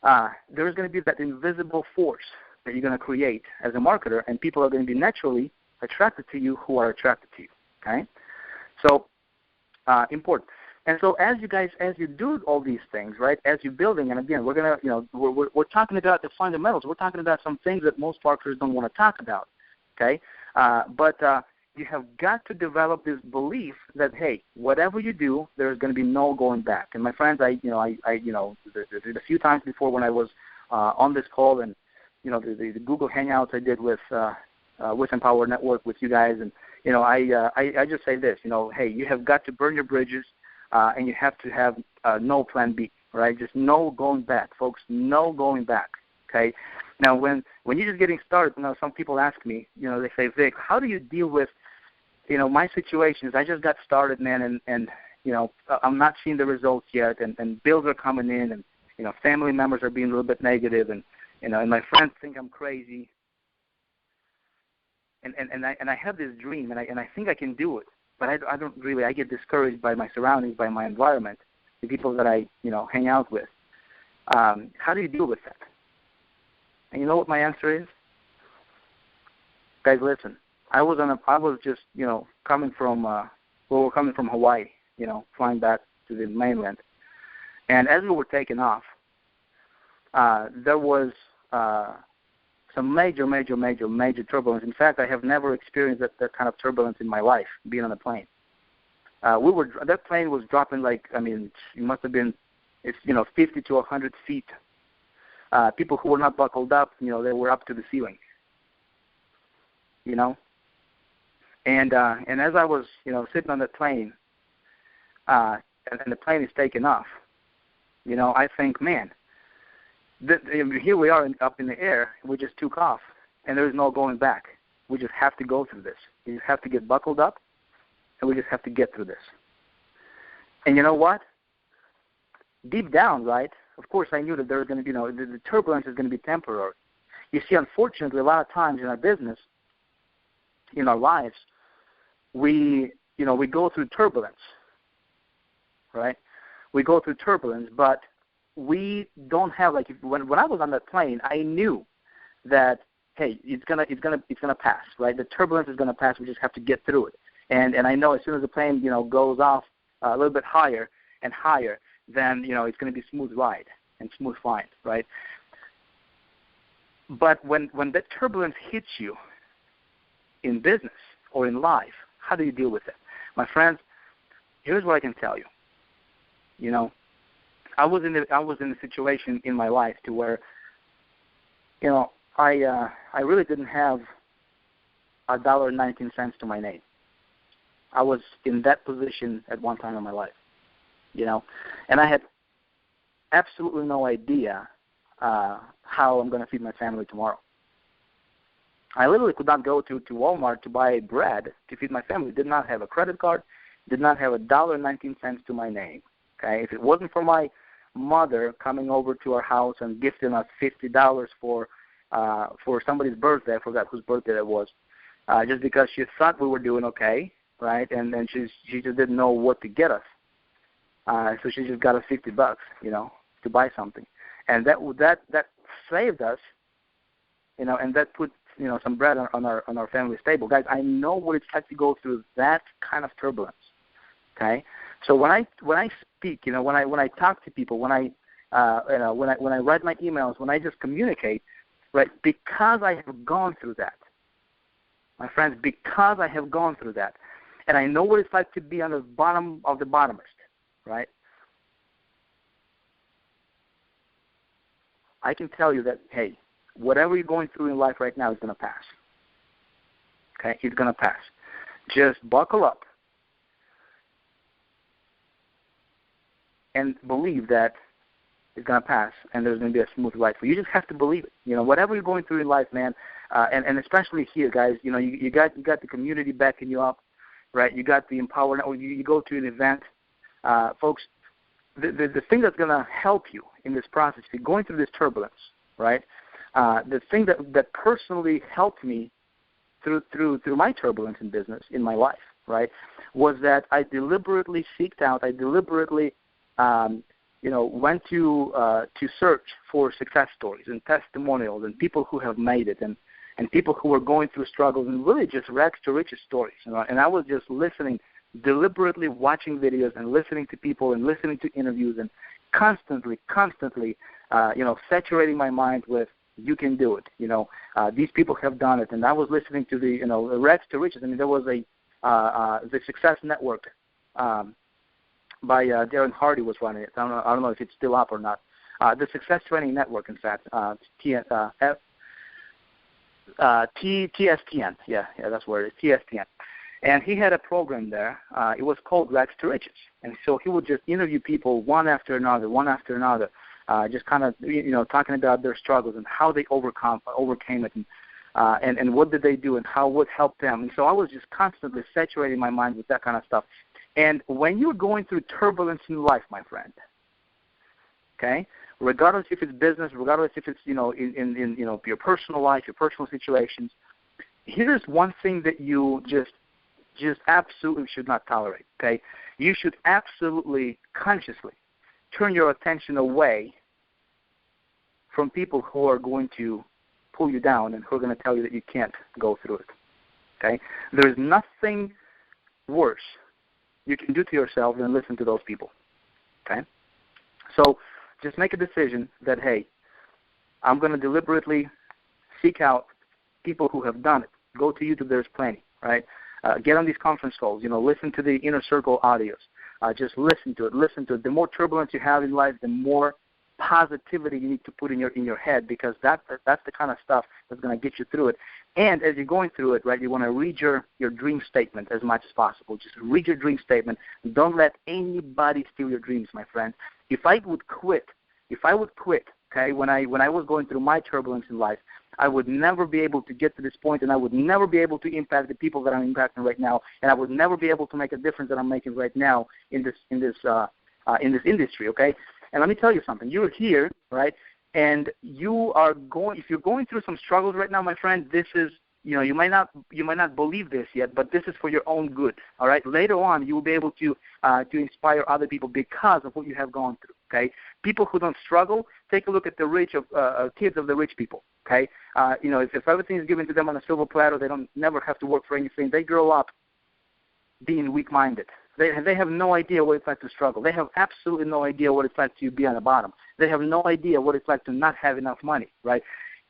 there is going to be that invisible force that you're going to create as a marketer, and people are going to be naturally attracted to you who are attracted to you. Okay, so important. And so as you do all these things, right, as you're building, and again, we're gonna, we're talking about the fundamentals. We're talking about some things that most marketers don't want to talk about. Okay, but you have got to develop this belief that, hey, whatever you do, there's going to be no going back. And my friends, the few times before when I was on this call, and the Google Hangouts I did with Empower Network with you guys, and I just say this, hey, you have got to burn your bridges. And you have to have no plan B, right? Just no going back, folks, no going back, okay? Now, when you're just getting started, some people ask me, they say, Vic, how do you deal with, my situation is I just got started, man, and I'm not seeing the results yet, and bills are coming in, and, family members are being a little bit negative, and my friends think I'm crazy, and I have this dream, and I think I can do it. But I don't really. I get discouraged by my surroundings, by my environment, the people that I hang out with. How do you deal with that? And you know what my answer is, guys? Listen, I was just coming from we're coming from Hawaii, flying back to the mainland, and as we were taking off, there was some major turbulence. In fact, I have never experienced that kind of turbulence in my life, being on a plane. That plane was dropping it must have been, 50 to 100 feet. People who were not buckled up, they were up to the ceiling. And as I was, sitting on that plane, and the plane is taking off, I think, man, here we are up in the air. We just took off, and there is no going back. We just have to go through this. We just have to get buckled up, and we just have to get through this. And you know what? Deep down, right, of course I knew that there was going to be, the turbulence is going to be temporary. You see, unfortunately, a lot of times in our business, in our lives, we go through turbulence, right? We go through turbulence, but we don't have when I was on that plane, I knew that, hey, it's gonna pass, right? The turbulence is gonna pass. We just have to get through it. And I know as soon as the plane goes off a little bit higher and higher, then it's gonna be smooth ride and smooth flying, right? But when that turbulence hits you in business or in life, how do you deal with it? My friends, here's what I can tell you. I was in a situation in my life to where I really didn't have $1.19 to my name. I was in that position at one time in my life, and I had absolutely no idea how I'm going to feed my family tomorrow. I literally could not go to Walmart to buy bread to feed my family. Did not have a credit card, did not have $1.19 to my name. Okay, if it wasn't for my mother coming over to our house and gifting us $50 for somebody's birthday, I forgot whose birthday it was, just because she thought we were doing okay, right? And then she just didn't know what to get us, so she just got us $50, to buy something, and that saved us, and that put some bread on our family's table. Guys, I know what it's like to go through that kind of turbulence. Okay, so when I speak, when I talk to people, when I write my emails, when I just communicate, right? Because I have gone through that, my friends, because I have gone through that, and I know what it's like to be on the bottom of the bottomest, right? I can tell you that, hey, whatever you're going through in life right now is going to pass. Okay, it's going to pass. Just buckle up and believe that it's going to pass and there's going to be a smooth ride for you. You just have to believe it. Whatever you're going through in life, man, and especially here, guys, you got the community backing you up, right? You got the empowerment, or you go to an event. Folks, the thing that's going to help you in this process, if you're going through this turbulence, right, the thing that personally helped me through my turbulence in business, in my life, right, was that I deliberately seeked out, I deliberately went to search for success stories and testimonials and people who have made it and people who were going through struggles and really just rags to riches stories. And I was just listening, deliberately watching videos and listening to people and listening to interviews and constantly, saturating my mind with, you can do it. These people have done it. And I was listening to the, rags to riches. I mean, there was the Success Network by Darren Hardy was running it. I don't know if it's still up or not. The Success Training Network, in fact, TSTN. Yeah, that's where it is, TSTN. And he had a program there. It was called Rags to Riches. And so he would just interview people one after another, just kind of, talking about their struggles and how they overcame it, and what did they do and how what helped them. And so I was just constantly saturating my mind with that kind of stuff. And when you're going through turbulence in life, my friend, okay, regardless if it's business, regardless if it's, in your personal life, your personal situations, here's one thing that you just absolutely should not tolerate, okay? You should absolutely consciously turn your attention away from people who are going to pull you down and who are going to tell you that you can't go through it, okay? There's nothing worse you can do to yourself than listen to those people, okay? So just make a decision that, hey, I'm going to deliberately seek out people who have done it. Go to YouTube, there's plenty, right? Get on these conference calls, listen to the Inner Circle audios. Just listen to it. The more turbulence you have in life, the more positivity you need to put in your head, because that's the kind of stuff that's going to get you through it. And as you're going through it, right, you want to read your dream statement as much as possible. Just read your dream statement. Don't let anybody steal your dreams, my friend. If I would quit, okay, when I was going through my turbulence in life, I would never be able to get to this point, and I would never be able to impact the people that I'm impacting right now, and I would never be able to make a difference that I'm making right now in this industry. Okay, and let me tell you something. You're here, right, and if you're going through some struggles right now, my friend, this is, you might not believe this yet, but this is for your own good. All right, later on you will be able to inspire other people because of what you have gone through. Okay, people who don't struggle, take a look at the kids of the rich people. Okay, if everything is given to them on a silver platter, they don't never have to work for anything. They grow up being weak-minded. They have no idea what it's like to struggle. They have absolutely no idea what it's like to be on the bottom. They have no idea what it's like to not have enough money. Right?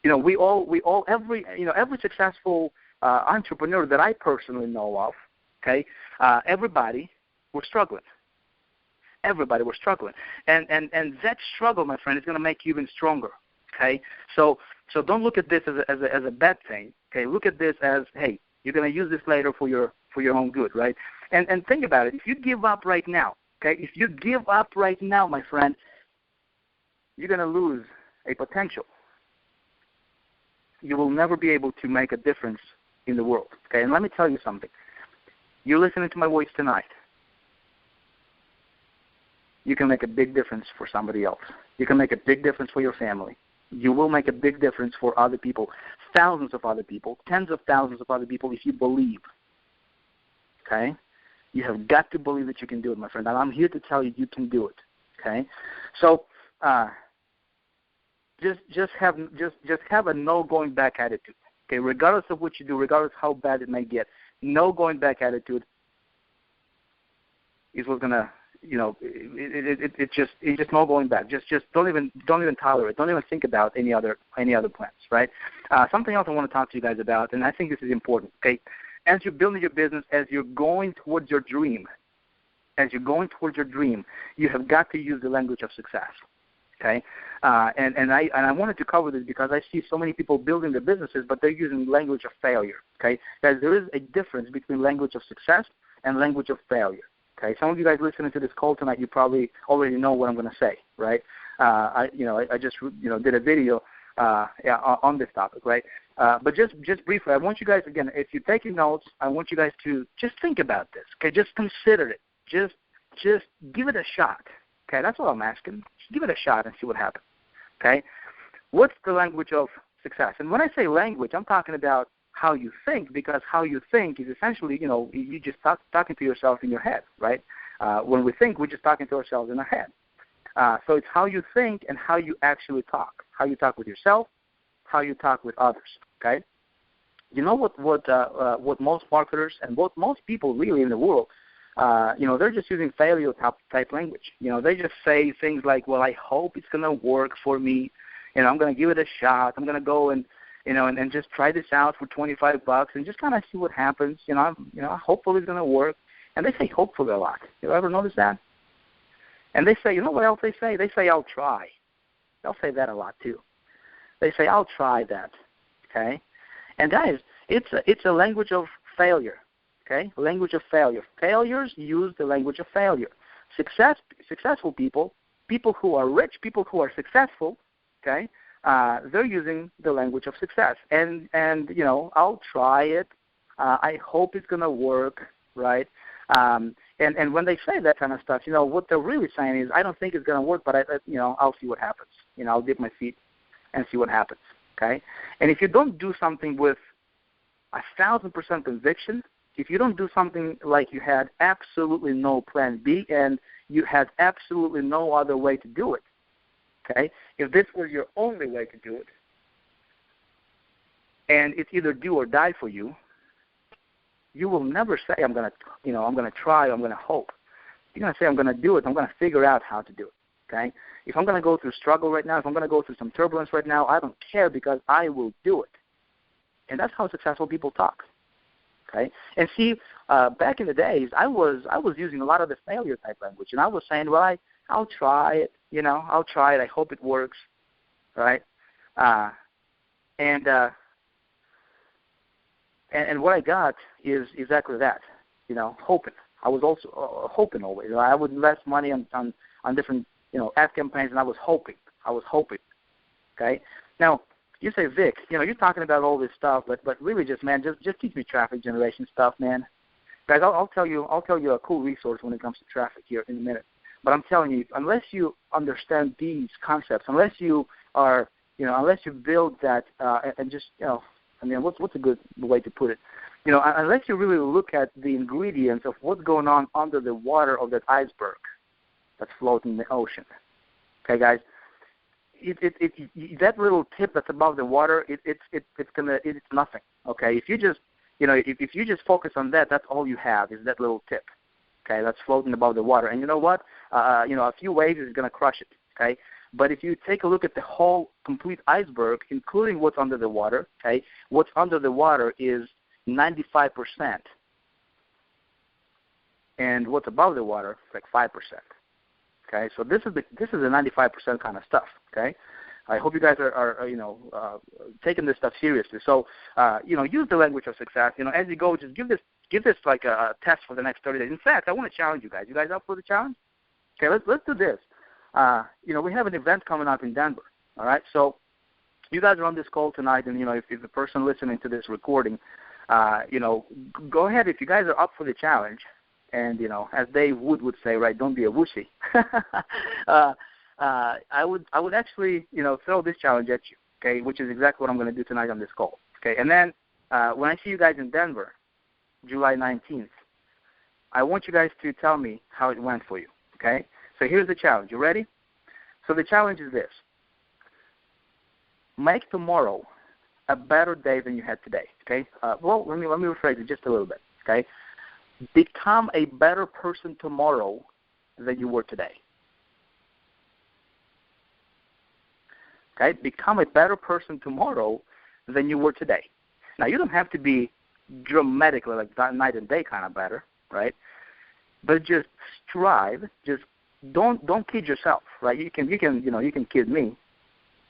Every successful entrepreneur that I personally know of, okay, everybody was struggling. Everybody was struggling, and that struggle, my friend, is going to make you even stronger. Okay, so So don't look at this as a bad thing. Okay, look at this as, hey, you're going to use this later for your own good, right? And think about it. If you give up right now, okay, if you give up right now, my friend, you're going to lose a potential. You will never be able to make a difference in the world. Okay, and let me tell you something. You're listening to my voice tonight. You can make a big difference for somebody else. You can make a big difference for your family. You will make a big difference for other people, thousands of other people, tens of thousands of other people if you believe. Okay? You have got to believe that you can do it, my friend. And I'm here to tell you can do it. Okay? So just have a no going back attitude. Okay, regardless of what you do, regardless how bad it may get, no going back attitude is what's gonna, it's just no going back. Just don't even tolerate. Don't even think about any other plans, right? Something else I want to talk to you guys about, and I think this is important. Okay, as you're building your business, as you're going towards your dream, you have got to use the language of success. Okay, and I wanted to cover this because I see so many people building their businesses, but they're using language of failure. Okay, guys, there is a difference between language of success and language of failure. Okay, some of you guys listening to this call tonight, you probably already know what I'm going to say, right? I just did a video on this topic, right? But just briefly, I want you guys, again, if you're taking notes, I want you guys to just think about this. Okay, just consider it. Just give it a shot. Okay, that's all I'm asking. Just give it a shot and see what happens. Okay, what's the language of success? And when I say language, I'm talking about how you think, because how you think is essentially, you just talking to yourself in your head, right? When we think, we're just talking to ourselves in our head. So it's how you think and how you actually talk. How you talk with yourself, how you talk with others. Okay. You know what most marketers and what most people really in the world, they're just using failure type language. They just say things like, well, I hope it's going to work for me. I'm going to give it a shot. I'm going to go and just try this out for $25 and just kind of see what happens. Hopefully it's going to work. And they say hopefully a lot. You ever notice that? And they say, you know what else they say? They say, I'll try. They'll say that a lot too. They say, I'll try that. Okay? And guys, it's a language of failure. Okay, language of failure. Failures use the language of failure. Successful people who are rich, people who are successful, okay, they're using the language of success. And I'll try it. I hope it's going to work, right? And when they say that kind of stuff, what they're really saying is, I don't think it's going to work, but I'll see what happens. I'll dip my feet and see what happens. Okay, and if you don't do something with 1,000% conviction, if you don't do something like you had absolutely no plan B and you had absolutely no other way to do it, okay, if this was your only way to do it, and it's either do or die for you, you will never say, I'm going to try, or I'm going to hope. You're going to say, I'm going to do it, I'm going to figure out how to do it, okay? If I'm going to go through struggle right now, if I'm going to go through some turbulence right now, I don't care because I will do it. And that's how successful people talk. Okay, and see, back in the days, I was using a lot of the failure type language, and I was saying, well, I'll try it, I'll try it. I hope it works, right? And what I got is exactly that, hoping. I was also hoping always. I would invest money on different ad campaigns, and I was hoping. Okay, now. You say, Vic, you're talking about all this stuff, but really just teach me traffic generation stuff, man. Guys, I'll tell you a cool resource when it comes to traffic here in a minute. But I'm telling you, unless you understand these concepts, unless you build that, and just, what's a good way to put it? Unless you really look at the ingredients of what's going on under the water of that iceberg that's floating in the ocean. Okay, guys? That little tip that's above the water, it's nothing. Okay, if you just if you just focus on that, that's all you have is that little tip. Okay, that's floating above the water, and you know what? A few waves is going to crush it. Okay, but if you take a look at the whole complete iceberg, including what's under the water, okay, what's under the water is 95%, and what's above the water is like 5%. Okay, so this is the 95% kind of stuff. Okay, I hope you guys are taking this stuff seriously. So, use the language of success. As you go, just give this like a test for the next 30 days. In fact, I want to challenge you guys. You guys up for the challenge? Okay, let's do this. We have an event coming up in Denver. All right, so you guys are on this call tonight, and if the person listening to this recording, go ahead. If you guys are up for the challenge, and as Dave would say, right, don't be a wussy. I would actually throw this challenge at you, okay, which is exactly what I'm going to do tonight on this call, okay. And then when I see you guys in Denver, July 19th, I want you guys to tell me how it went for you, okay. So here's the challenge. You ready? So the challenge is this: make tomorrow a better day than you had today, okay? Well, let me rephrase it just a little bit, okay? Become a better person tomorrow than you were today. Okay? Become a better person tomorrow than you were today. Now, you don't have to be dramatically like night and day kind of better, right? But just strive. Just don't kid yourself, right? You can kid me.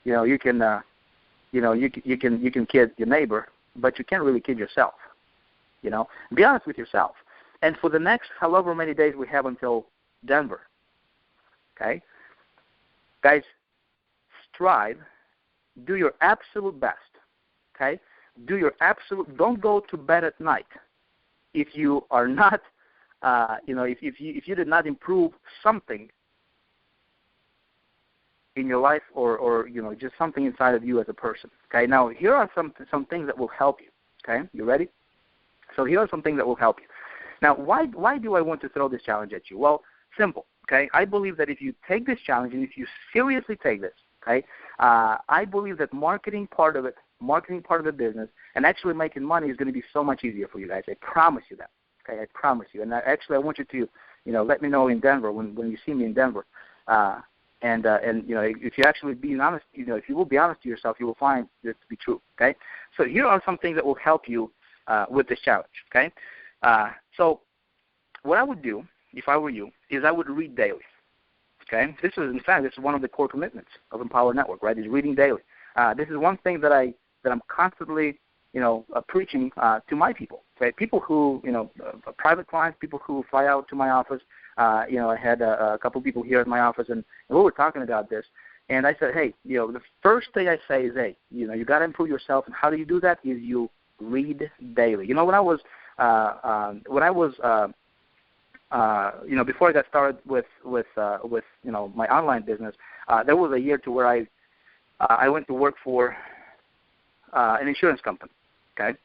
You can kid your neighbor, but you can't really kid yourself. Be honest with yourself. And for the next however many days we have until Denver, okay, guys, strive, do your absolute best, okay? Don't go to bed at night if you are not, if you did not improve something in your life or just something inside of you as a person, okay? Now, here are some things that will help you, okay? You ready? So here are some things that will help you. Now, why do I want to throw this challenge at you? Well, simple, okay? I believe that if you take this challenge and if you seriously take this, okay, I believe that marketing part of the business and actually making money is going to be so much easier for you guys. I promise you that, okay? I promise you. And I want you to, let me know in Denver when you see me in Denver. And if you actually being honest, if you will be honest to yourself, you will find this to be true, okay? So here are some things that will help you with this challenge, okay? So what I would do if I were you is I would read daily, okay? This is one of the core commitments of Empower Network, right, is reading daily. This is one thing that I'm constantly, preaching to my people, okay? People who, private clients, people who fly out to my office. I had a couple people here at my office, and we were talking about this. And I said, hey, the first thing I say is, hey, you got to improve yourself. And how do you do that? Is you read daily. When I was before I got started with my online business, there was a year to where I went to work for an insurance company, okay?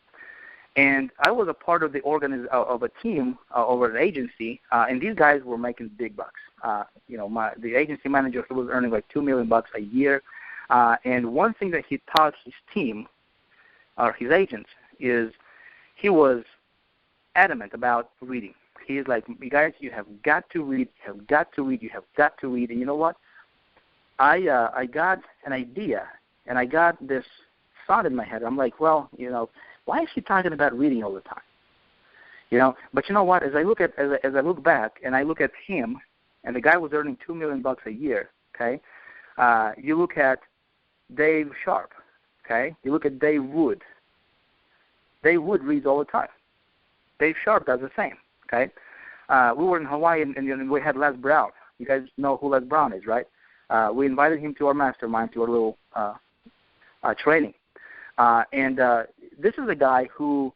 And I was a part of of a team over an agency, and these guys were making big bucks. The agency manager was earning like $2 million a year. And one thing that he taught his team, or his agents, is he was adamant about reading. He is like, you guys, you have got to read, you have got to read, you have got to read. And you know what? I got an idea, and I got this thought in my head. I'm like, well, why is he talking about reading all the time? But you know what? As I look back and I look at him, and the guy was earning $2 million a year. Okay, you look at Dave Sharp. Okay, you look at Dave Wood. Dave Wood reads all the time. Dave Sharp does the same. Okay, we were in Hawaii and we had Les Brown. You guys know who Les Brown is, right? We invited him to our mastermind, to our little training. And this is a guy who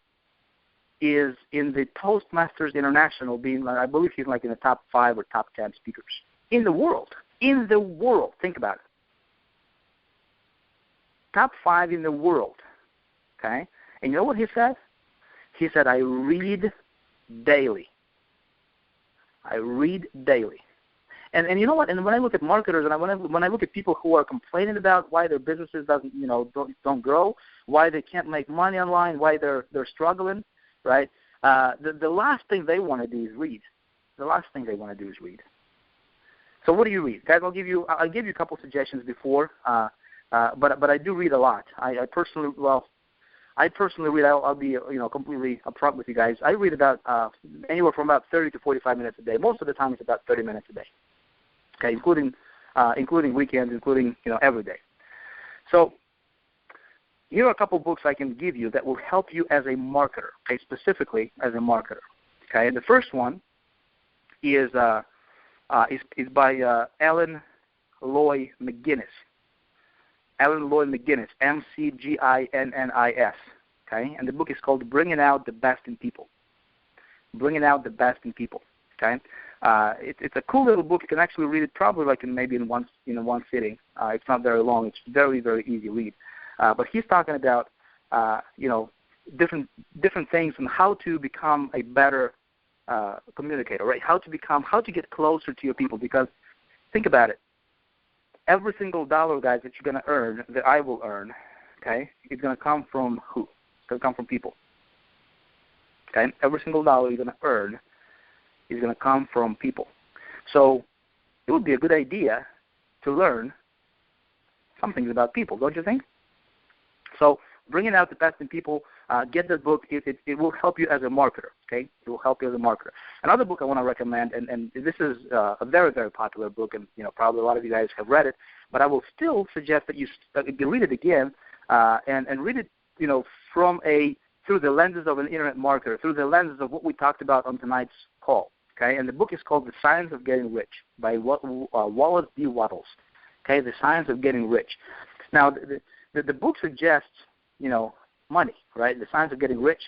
is in the Toastmasters International, I believe he's like in the top 5 or top 10 speakers in the world. In the world. Think about it. Top 5 in the world. Okay? And you know what he said? He said, I read daily. I read daily. And you know what? And when I look at marketers and when I look at people who are complaining about why their businesses don't grow, why they can't make money online, why they're struggling, right? The last thing they want to do is read. The last thing they want to do is read. So what do you read, guys? I'll give you a couple suggestions before, but I do read a lot. I personally read. I'll be completely upfront with you guys. I read about anywhere from about 30 to 45 minutes a day. Most of the time, it's about 30 minutes a day. Okay, including weekends, including every day. So here are a couple books I can give you that will help you as a marketer, okay, specifically as a marketer. Okay, and the first one is by Ellen Lloyd McGinnis. Ellen Lloyd McGinnis, McGinnis. Okay, and the book is called "Bringing Out the Best in People." Bringing Out the Best in People. Okay, it's a cool little book. You can actually read it probably like in one sitting. It's not very long. It's very, very easy to read. But he's talking about different things on how to become a better communicator, right? How to get closer to your people. Because think about it. Every single dollar, guys, that you're going to earn, that I will earn, okay, is going to come from who? It's going to come from people. Okay, every single dollar you're going to earn is going to come from people. So it would be a good idea to learn some things about people, don't you think? So Bringing Out the Best in People, get that book. It will help you as a marketer, okay? It will help you as a marketer. Another book I want to recommend, and this is a very, very popular book, and probably a lot of you guys have read it, but I will still suggest that you read it again and read it, through the lenses of an internet marketer, through the lenses of what we talked about on tonight's call, okay? And the book is called The Science of Getting Rich by Wallace D. Wattles, okay? The Science of Getting Rich. Now, the book suggests, money, right? The Science of Getting Rich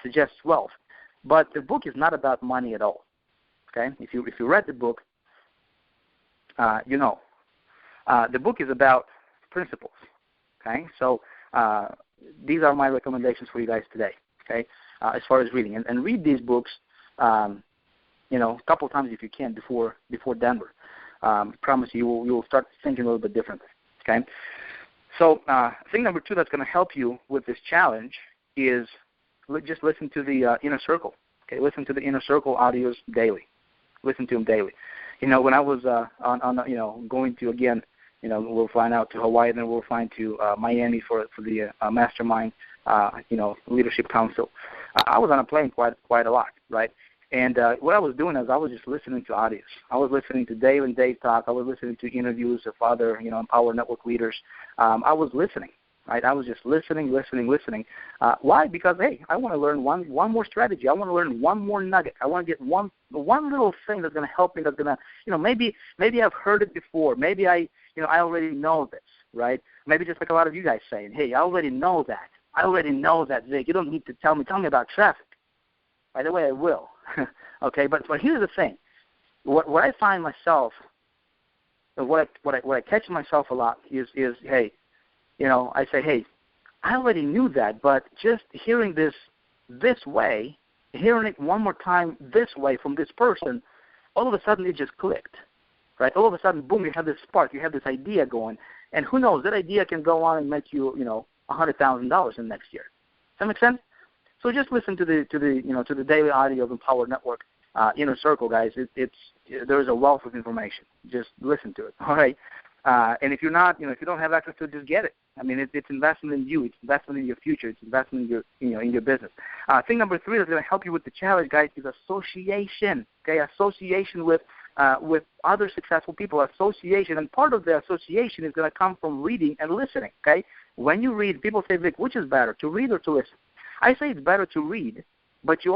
suggests wealth. But the book is not about money at all, okay? If you read the book, the book is about principles, okay? So these are my recommendations for you guys today, okay, as far as reading. And read these books, a couple times if you can before Denver. I promise you will start thinking a little bit differently, okay? So thing number 2 that's going to help you with this challenge is just listen to the Inner Circle, okay? Listen to the Inner Circle audios daily. Listen to them daily. When I was going to, again, we'll fly out to Hawaii, then we'll fly to Miami for the Mastermind, Leadership Council. I was on a plane quite a lot, right? And what I was doing is I was just listening to audios. I was listening to Dave and Dave talk. I was listening to interviews of other, Empower Network leaders. I was listening, right? I was just listening. Why? Because, hey, I want to learn one more strategy. I want to learn one more nugget. I want to get one little thing that's going to help me, that's going to, maybe I've heard it before. Maybe I already know this, right? Maybe just like a lot of you guys saying, hey, I already know that. Vic. You don't need to tell me about traffic. By the way, I will. Okay, but here's the thing. What I find myself, what I catch myself a lot is hey, I say, hey, I already knew that, but just hearing this way, hearing it one more time this way from this person, all of a sudden it just clicked, right? All of a sudden, boom, you have this spark, you have this idea going, and who knows, that idea can go on and make you, $100,000 in next year. Does that make sense? So just listen to the daily audio of Empower Network Inner Circle, guys. There's a wealth of information. Just listen to it, all right? And if you're not, if you don't have access to it, just get it. I mean, it's investment in you. It's investment in your future. It's investment in your, in your business. Thing number 3 that's going to help you with the challenge, guys, is association. Okay, association with other successful people. Association, and part of the association is going to come from reading and listening. Okay, when you read, people say, Vic, which is better, to read or to listen? I say it's better to read, but you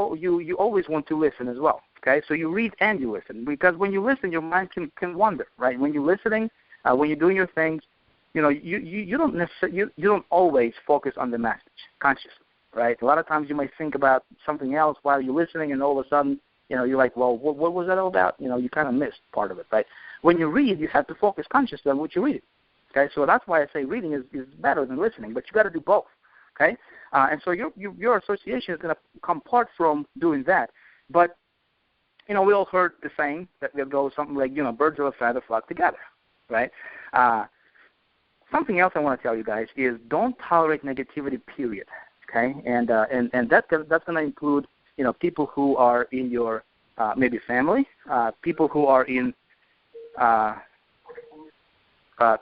always want to listen as well. Okay, so you read and you listen, because when you listen, your mind can wander, right? When you're listening, when you're doing your things, you don't necessarily you don't always focus on the message consciously, right? A lot of times you might think about something else while you're listening, and all of a sudden, you're like, well, what was that all about? You kind of missed part of it, right? When you read, you have to focus consciously on what you're reading. Okay, so that's why I say reading is better than listening, but you got to do both. Okay, and so your association is going to come apart from doing that. But we all heard the saying that goes something like, birds of a feather flock together, right? Something else I want to tell you guys is don't tolerate negativity. Period. Okay, and that's going to include people who are in your maybe family, people who are in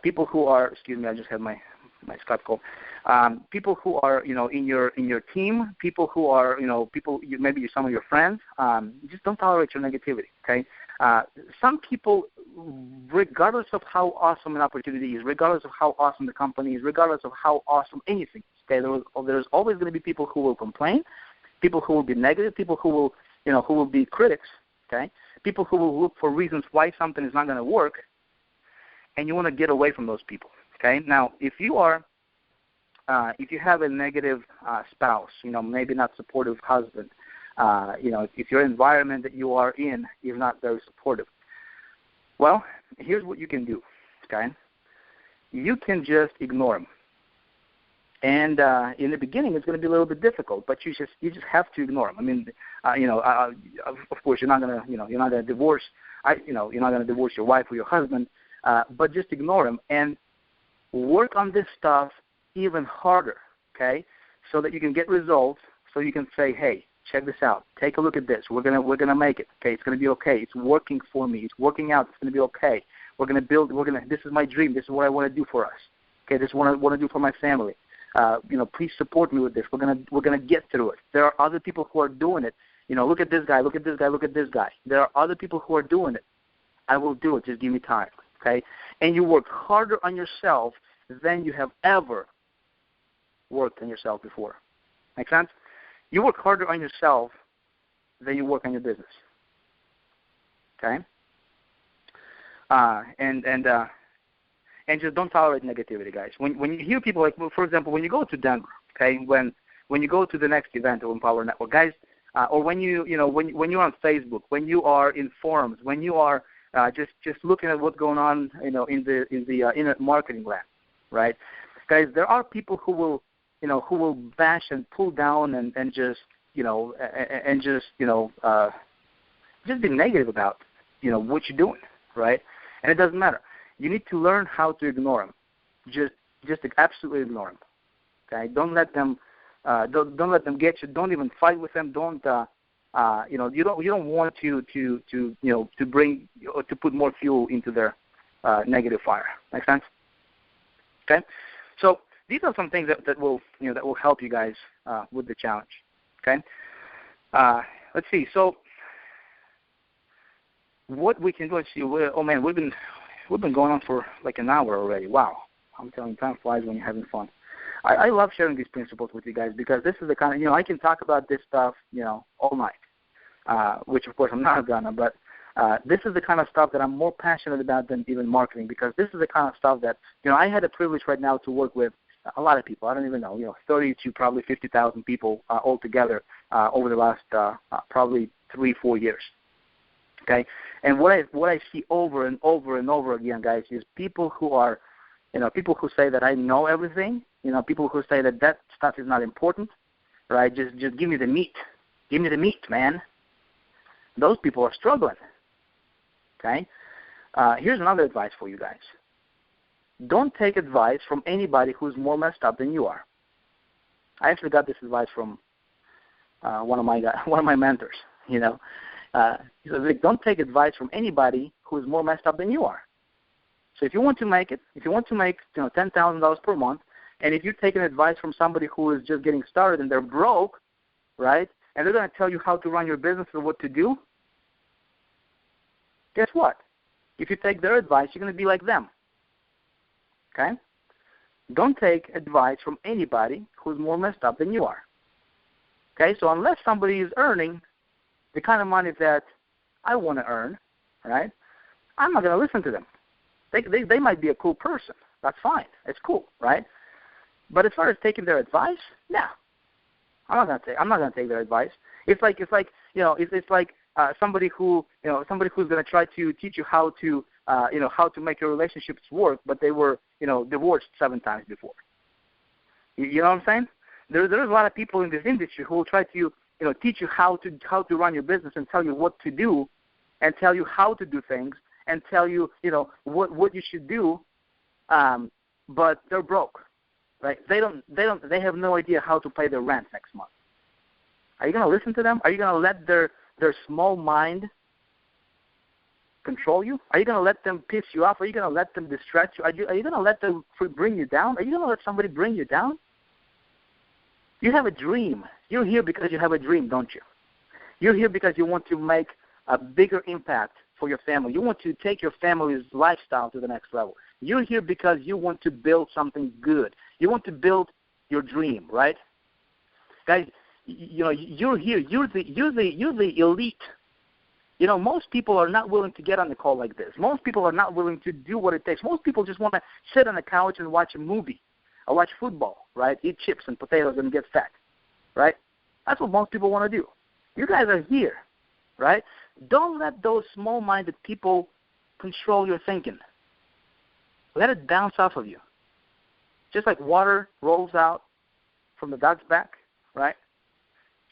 people who are. Excuse me, I just had my Skype call. People who are, in your team, people who are, maybe some of your friends. Just don't tolerate your negativity. Okay. Some people regardless of how awesome an opportunity is, regardless of how awesome the company is, regardless of how awesome anything is, okay, there's always going to be people who will complain, people who will be negative, people who will be critics, okay, people who will look for reasons why something is not going to work, and you want to get away from those people, okay? Now, if you have a negative spouse, maybe not supportive husband, if your environment that you are in is not very supportive, well, here's what you can do, okay? You can just ignore them. And in the beginning, it's going to be a little bit difficult, but you just have to ignore them. I mean, of course, you're not going to divorce, you're not going to divorce your wife or your husband, but just ignore them and work on this stuff even harder, okay? So that you can get results, so you can say, hey, check this out. Take a look at this. We're gonna make it. Okay, it's gonna be okay. It's working for me. It's working out. It's gonna be okay. We're gonna build. This is my dream. This is what I want to do for us. Okay, this is what I want to do for my family. Please support me with this. We're gonna get through it. There are other people who are doing it. Look at this guy. Look at this guy. Look at this guy. There are other people who are doing it. I will do it. Just give me time. Okay, and you work harder on yourself than you have ever worked on yourself before. Make sense? You work harder on yourself than you work on your business. Okay? And just don't tolerate negativity, guys. When you hear people, like, for example, when you go to Denver, okay, when you go to the next event of Empower Network, guys, or when you're on Facebook, when you are in forums, when you are just looking at what's going on, in the internet marketing land, right? Guys, there are people who will bash and pull down and just be negative about, what you're doing, right? And it doesn't matter. You need to learn how to ignore them. Just absolutely ignore them. Okay? Don't let them get you. Don't even fight with them. Don't you don't want to bring or to put more fuel into their negative fire. Make sense? Okay? So these are some things that will help you guys with the challenge. Okay, let's see. So what we can do? Let's see. We've been going on for like an hour already. Wow, I'm telling you, time flies when you're having fun. I love sharing these principles with you guys because this is the kind of I can talk about this stuff all night, which of course I'm not gonna. But this is the kind of stuff that I'm more passionate about than even marketing because this is the kind of stuff that I had the privilege right now to work with a lot of people. I don't even know, 30 to probably 50,000 people altogether over the last probably 3-4 years. Okay, and what I see over and over and over again, guys, is people who are, people who say that I know everything. People who say that stuff is not important, right? Just give me the meat. Give me the meat, man. Those people are struggling. Okay, here's another advice for you guys. Don't take advice from anybody who's more messed up than you are. I actually got this advice from one of my mentors. He said, Vic, don't take advice from anybody who's more messed up than you are. So if you want to make it, if you want to make $10,000 per month, and if you're taking advice from somebody who is just getting started and they're broke, right, and they're going to tell you how to run your business or what to do, guess what? If you take their advice, you're going to be like them. Okay? Don't take advice from anybody who's more messed up than you are. Okay? So unless somebody is earning the kind of money that I want to earn, right, I'm not going to listen to them. They might be a cool person. That's fine. It's cool, right? But as far as taking their advice, no. I'm not going to take their advice. It's like somebody who's going to try to teach you how to make your relationships work, but they were divorced 7 times before. You know what I'm saying? There's a lot of people in this industry who will try to teach you how to run your business and tell you what to do, and tell you how to do things, and tell you what you should do, but they're broke, right? They have no idea how to pay their rent next month. Are you going to listen to them? Are you going to let their small mind control you? Are you going to let them piss you off? Are you going to let them distract you? Are you going to let them bring you down? Are you going to let somebody bring you down? You have a dream. You're here because you have a dream, don't you? You're here because you want to make a bigger impact for your family. You want to take your family's lifestyle to the next level. You're here because you want to build something good. You want to build your dream, right? Guys, you're here. You're the elite. Most people are not willing to get on the call like this. Most people are not willing to do what it takes. Most people just want to sit on the couch and watch a movie or watch football, right? Eat chips and potatoes and get fat, right? That's what most people want to do. You guys are here, right? Don't let those small-minded people control your thinking. Let it bounce off of you. Just like water rolls out from the duck's back, right?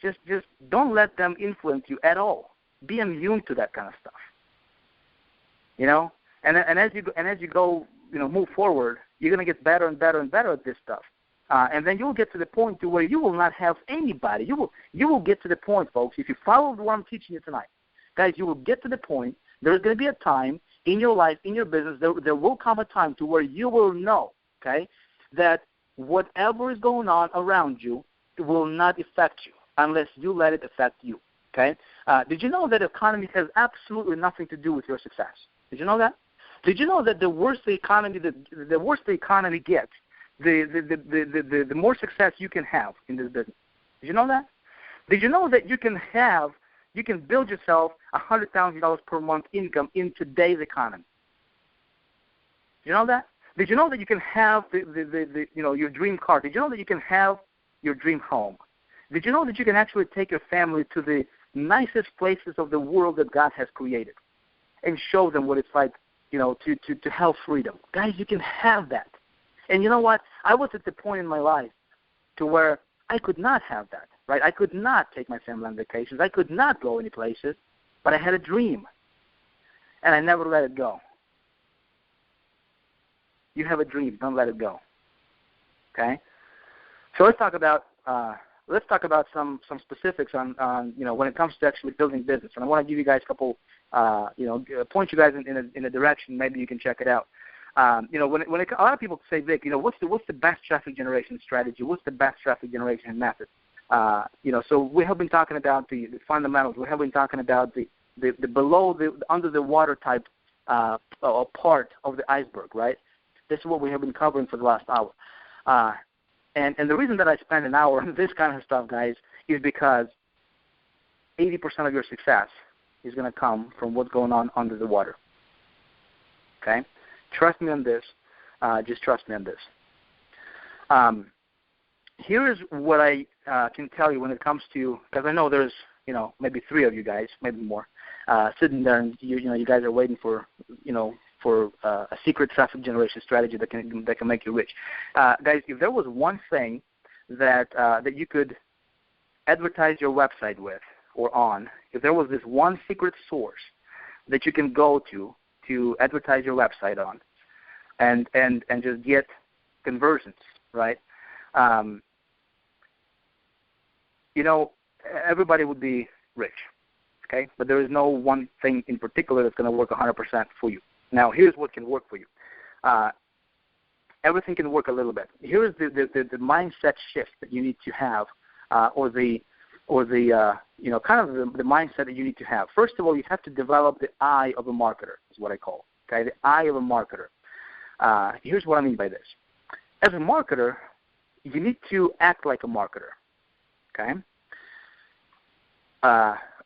Just don't let them influence you at all. Be immune to that kind of stuff. And as you go, move forward, you're going to get better and better and better at this stuff. And then you'll get to the point to where you will not have anybody. You will get to the point, folks, if you follow what I'm teaching you tonight. Guys, you will get to the point, there's going to be a time in your life, in your business, there will come a time to where you will know, okay, that whatever is going on around you will not affect you unless you let it affect you, okay? Did you know that economy has absolutely nothing to do with your success? Did you know that? Did you know that the worse the economy gets, the more success you can have in this business? Did you know that? Did you know that you can build yourself $100,000 per month income in today's economy? Did you know that? Did you know that you can have your dream car? Did you know that you can have your dream home? Did you know that you can actually take your family to the nicest places of the world that God has created and show them what it's like, to have freedom? Guys, you can have that. And you know what? I was at the point in my life to where I could not have that, right? I could not take my family on vacations. I could not go any places, but I had a dream, and I never let it go. You have a dream. Don't let it go, okay? So let's talk about some specifics on when it comes to actually building business. And I want to give you guys a couple, point you guys in a direction. Maybe you can check it out. A lot of people say, Vic, what's the best traffic generation strategy? What's the best traffic generation method? So we have been talking about the fundamentals. We have been talking about the below the under the water type part of the iceberg, right? This is what we have been covering for the last hour. And the reason that I spend an hour on this kind of stuff, guys, is because 80% of your success is going to come from what's going on under the water. Okay? Trust me on this. Just trust me on this. Here is what I can tell you when it comes to, because I know there's, maybe 3 of you guys, maybe more, sitting there and you guys are waiting for a secret traffic generation strategy that can make you rich. Guys, if there was one thing that you could advertise your website with or on, if there was this one secret source that you can go to advertise your website on and just get conversions, right? Everybody would be rich, okay? But there is no one thing in particular that's going to work 100% for you. Now, here's what can work for you. Everything can work a little bit. Here is the mindset shift that you need to have, or the mindset that you need to have. First of all, you have to develop the eye of a marketer, is what I call. Okay, the eye of a marketer. Here's what I mean by this. As a marketer, you need to act like a marketer. Okay.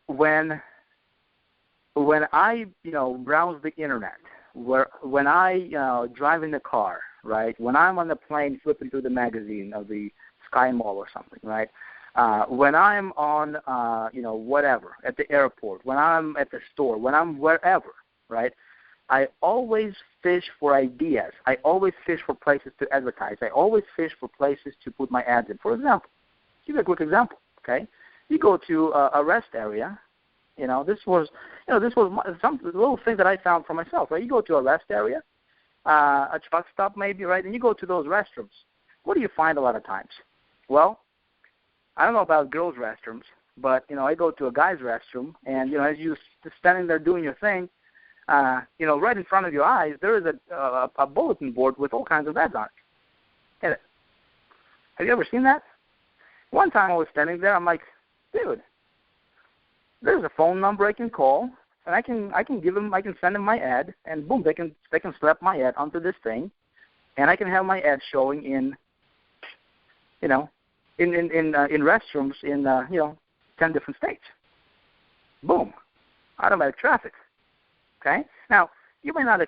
When I browse the internet, when I drive in the car, right? When I'm on the plane flipping through the magazine of the Sky Mall or something, right? When I'm on whatever at the airport, when I'm at the store, when I'm wherever, right? I always fish for ideas. I always fish for places to advertise. I always fish for places to put my ads in. For example, give you a quick example. Okay, you go to a rest area. This was some little thing that I found for myself. Right, you go to a rest area, a truck stop maybe, right, and you go to those restrooms. What do you find a lot of times? Well, I don't know about girls' restrooms, but I go to a guy's restroom, and as you're standing there doing your thing, right in front of your eyes, there is a bulletin board with all kinds of ads on it. Have you ever seen that? One time I was standing there, I'm like, dude, there's a phone number I can call. and I can give them, I can send them my ad, and boom, they can slap my ad onto this thing, and I can have my ad showing in, in restrooms in 10 different states. Boom, automatic traffic. Okay. Now you may not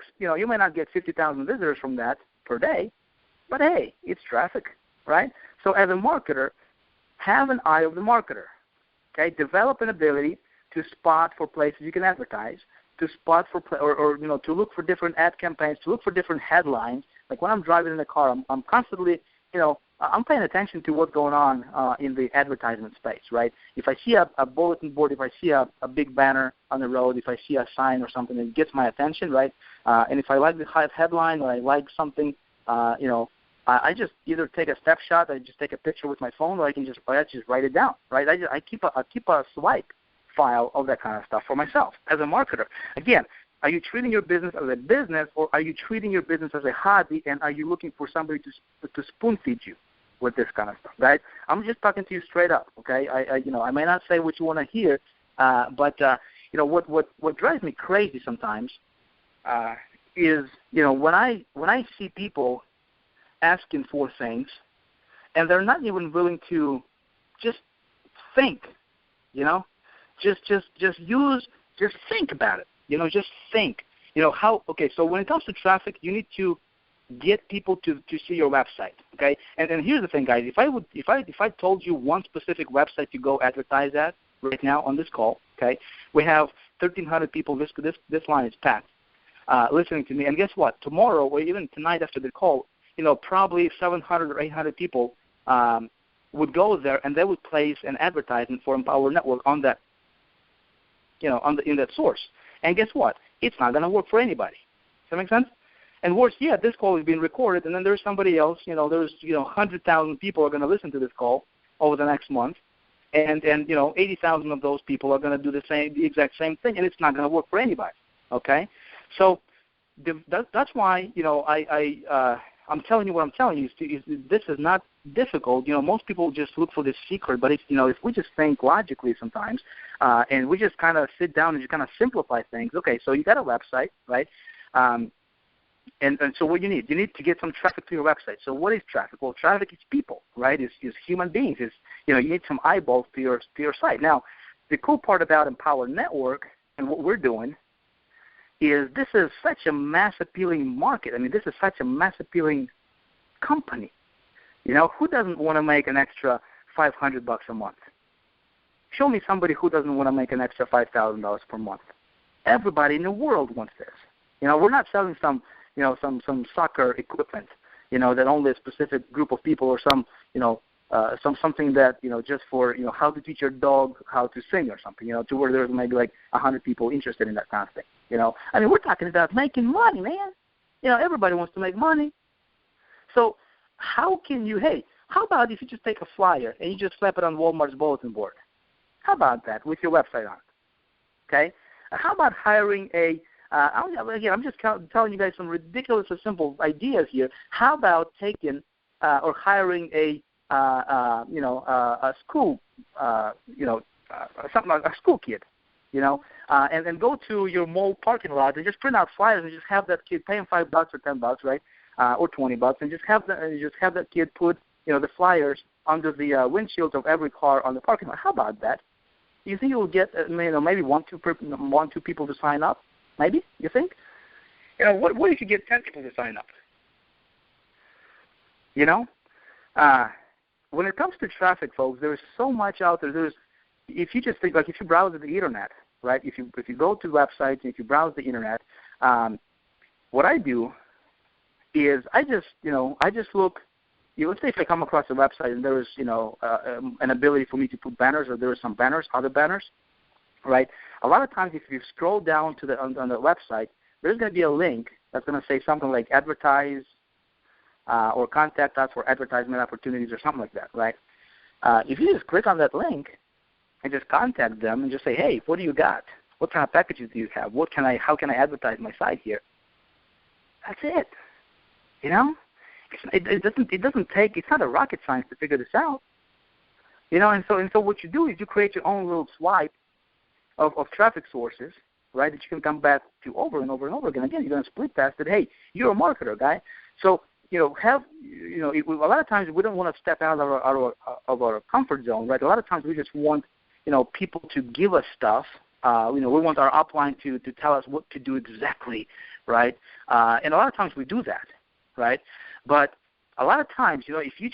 get 50,000 visitors from that per day, but hey, it's traffic, right? So as a marketer, have an eye of the marketer. Okay, develop an ability to spot for places you can advertise, to spot for to look for different ad campaigns, to look for different headlines. Like when I'm driving in the car, I'm constantly, I'm paying attention to what's going on in the advertisement space, right? If I see a bulletin board, if I see a big banner on the road, if I see a sign or something that gets my attention, right? And if I like the headline or I like something, I just either take a snapshot, I just take a picture with my phone, or I just write it down, right? I keep a swipe file of that kind of stuff for myself as a marketer. Again, are you treating your business as a business, or are you treating your business as a hobby, and are you looking for somebody to spoon feed you with this kind of stuff, right? I'm just talking to you straight up, okay? I may not say what you want to hear, but what drives me crazy sometimes is when I see people asking for things, and they're not even willing to just think, just think about it, just think, okay, so when it comes to traffic, you need to get people to see your website, okay? And here's the thing, guys, if I told you one specific website to go advertise at right now on this call, okay, we have 1,300 people, this line is packed, listening to me, and guess what, tomorrow or even tonight after the call, probably 700 or 800 people would go there, and they would place an advertisement for Empower Network on that, in that source. And guess what? It's not going to work for anybody. Does that make sense? And worse yet, this call is being recorded, and then there's somebody else. There's 100,000 people are going to listen to this call over the next month, and 80,000 of those people are going to do the exact same thing, and it's not going to work for anybody. Okay, so that's why I'm telling you what I'm telling you. This is not difficult. Most people just look for this secret, but if we just think logically sometimes, and we just kind of sit down and just kind of simplify things. Okay, so you got a website, right? And so what you need to get some traffic to your website. So what is traffic? Well, traffic is people, right? It's human beings. It's you need some eyeballs to your site. Now, the cool part about Empower Network and what we're doing is this is such a mass appealing market. I mean, this is such a mass appealing company. Who doesn't want to make an extra $500 a month? Show me somebody who doesn't want to make an extra $5,000 per month. Everybody in the world wants this. We're not selling some soccer equipment, that only a specific group of people, or something that, just for, how to teach your dog how to sing or something, to where there's maybe like 100 people interested in that kind of thing. I mean, we're talking about making money, man. Everybody wants to make money. So how about if you just take a flyer and you just slap it on Walmart's bulletin board? How about that with your website on it? Okay? How about hiring I'm just telling you guys some ridiculously simple ideas here. How about taking or hiring a school, something like a school kid, and then go to your mall parking lot and just print out flyers and just have that kid pay him $5 or $10, right, or $20, and just have that kid put the flyers under the windshields of every car on the parking lot. How about that? You think you'll get maybe one, two people to sign up? Maybe, you think? What if you get 10 people to sign up? When it comes to traffic, folks, there's so much out there. If you just think, like if you browse the internet, right? If you go to websites and if you browse the internet, what I do is I just look. Let's say if I come across a website and there is an ability for me to put banners, or there are some banners, other banners, right? A lot of times, if you scroll down to on the website, there's going to be a link that's going to say something like advertise or contact us for advertisement opportunities or something like that, right? If you just click on that link and just contact them and just say, hey, what do you got? What kind of packages do you have? How can I advertise my site here? That's it. It doesn't take. It's not a rocket science to figure this out. And so what you do is you create your own little swipe of traffic sources, right, that you can come back to over and over and over again. Again, you're going to split test that, hey, you're a marketer, guy. So, a lot of times we don't want to step out of our comfort zone, right? A lot of times we just want, people to give us stuff. We want our upline to tell us what to do exactly, right? And a lot of times we do that, right? But a lot of times, if you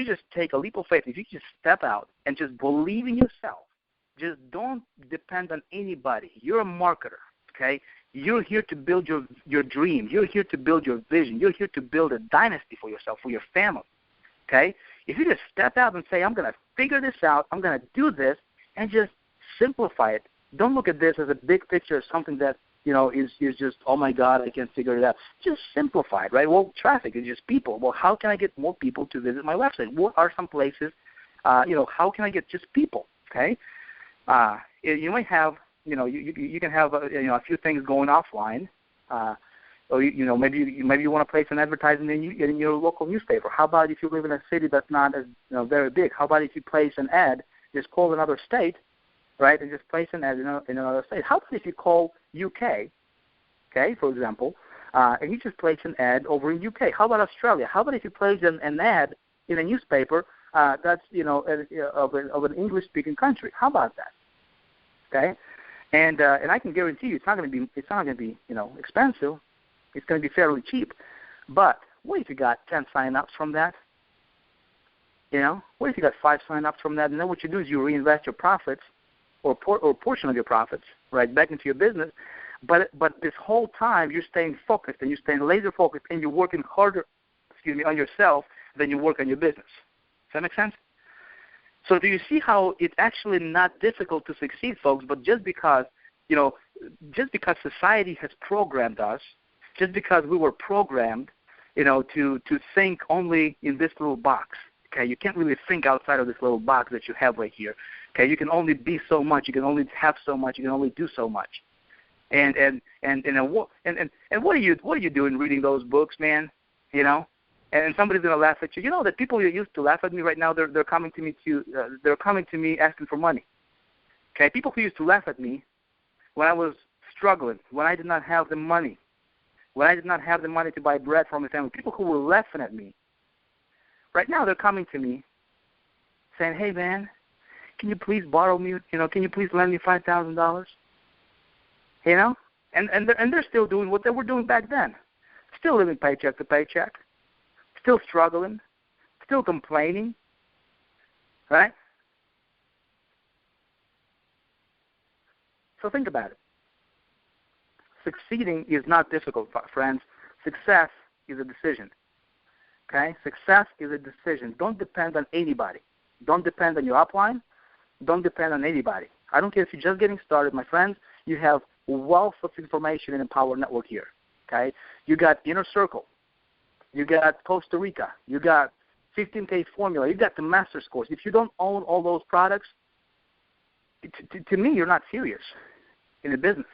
just take a leap of faith, if you just step out and just believe in yourself, just don't depend on anybody. You're a marketer, okay? You're here to build your dream. You're here to build your vision. You're here to build a dynasty for yourself, for your family, okay? If you just step out and say, I'm going to figure this out, I'm going to do this, and just simplify it. Don't look at this as a big picture, something that, is just, oh, my God, I can't figure it out. Just simplify it, right? Well, traffic is just people. Well, how can I get more people to visit my website? What are some places, how can I get just people, okay? You might have, you can have, a few things going offline. Or, maybe you want to place an advertisement in your local newspaper. How about if you live in a city that's not as very big? How about if you place an ad, just call another state, right, and just place an ad in another state? How about if you call UK, okay, for example, and you just place an ad over in UK? How about Australia? How about if you place an ad in a newspaper that's of an English-speaking country? How about that? Okay, and I can guarantee you it's not going to be expensive. It's going to be fairly cheap. But what if you got 10 sign-ups from that? What if you got 5 sign-ups from that? And then what you do is you reinvest your profits or portion of your profits right back into your business. But this whole time you're staying focused and you're staying laser focused and you're working harder, on yourself than you work on your business. Does that make sense? So do you see how it's actually not difficult to succeed, folks? But just because society has programmed us, just because we were programmed, to think only in this little box. Okay, you can't really think outside of this little box that you have right here. Okay, you can only be so much, you can only have so much, you can only do so much. And what are you doing reading those books, man? And somebody's gonna laugh at you. That people who used to laugh at me right now, they're coming to me asking for money. Okay, people who used to laugh at me when I was struggling, when I did not have the money, when I did not have the money to buy bread for my family, people who were laughing at me. Right now, they're coming to me saying, "Hey, man, can you please borrow me? Can you please lend me $5,000?" And they're still doing what they were doing back then, still living paycheck to paycheck, still struggling, still complaining, right? So think about it. Succeeding is not difficult, friends. Success is a decision. Okay? Success is a decision. Don't depend on anybody. Don't depend on your upline. Don't depend on anybody. I don't care if you're just getting started, my friends. You have a wealth of information in the Power Network here. Okay? You got Inner Circle. You got Costa Rica. You got 15K Formula. You got the Master's Course. If you don't own all those products, to me, you're not serious in the business.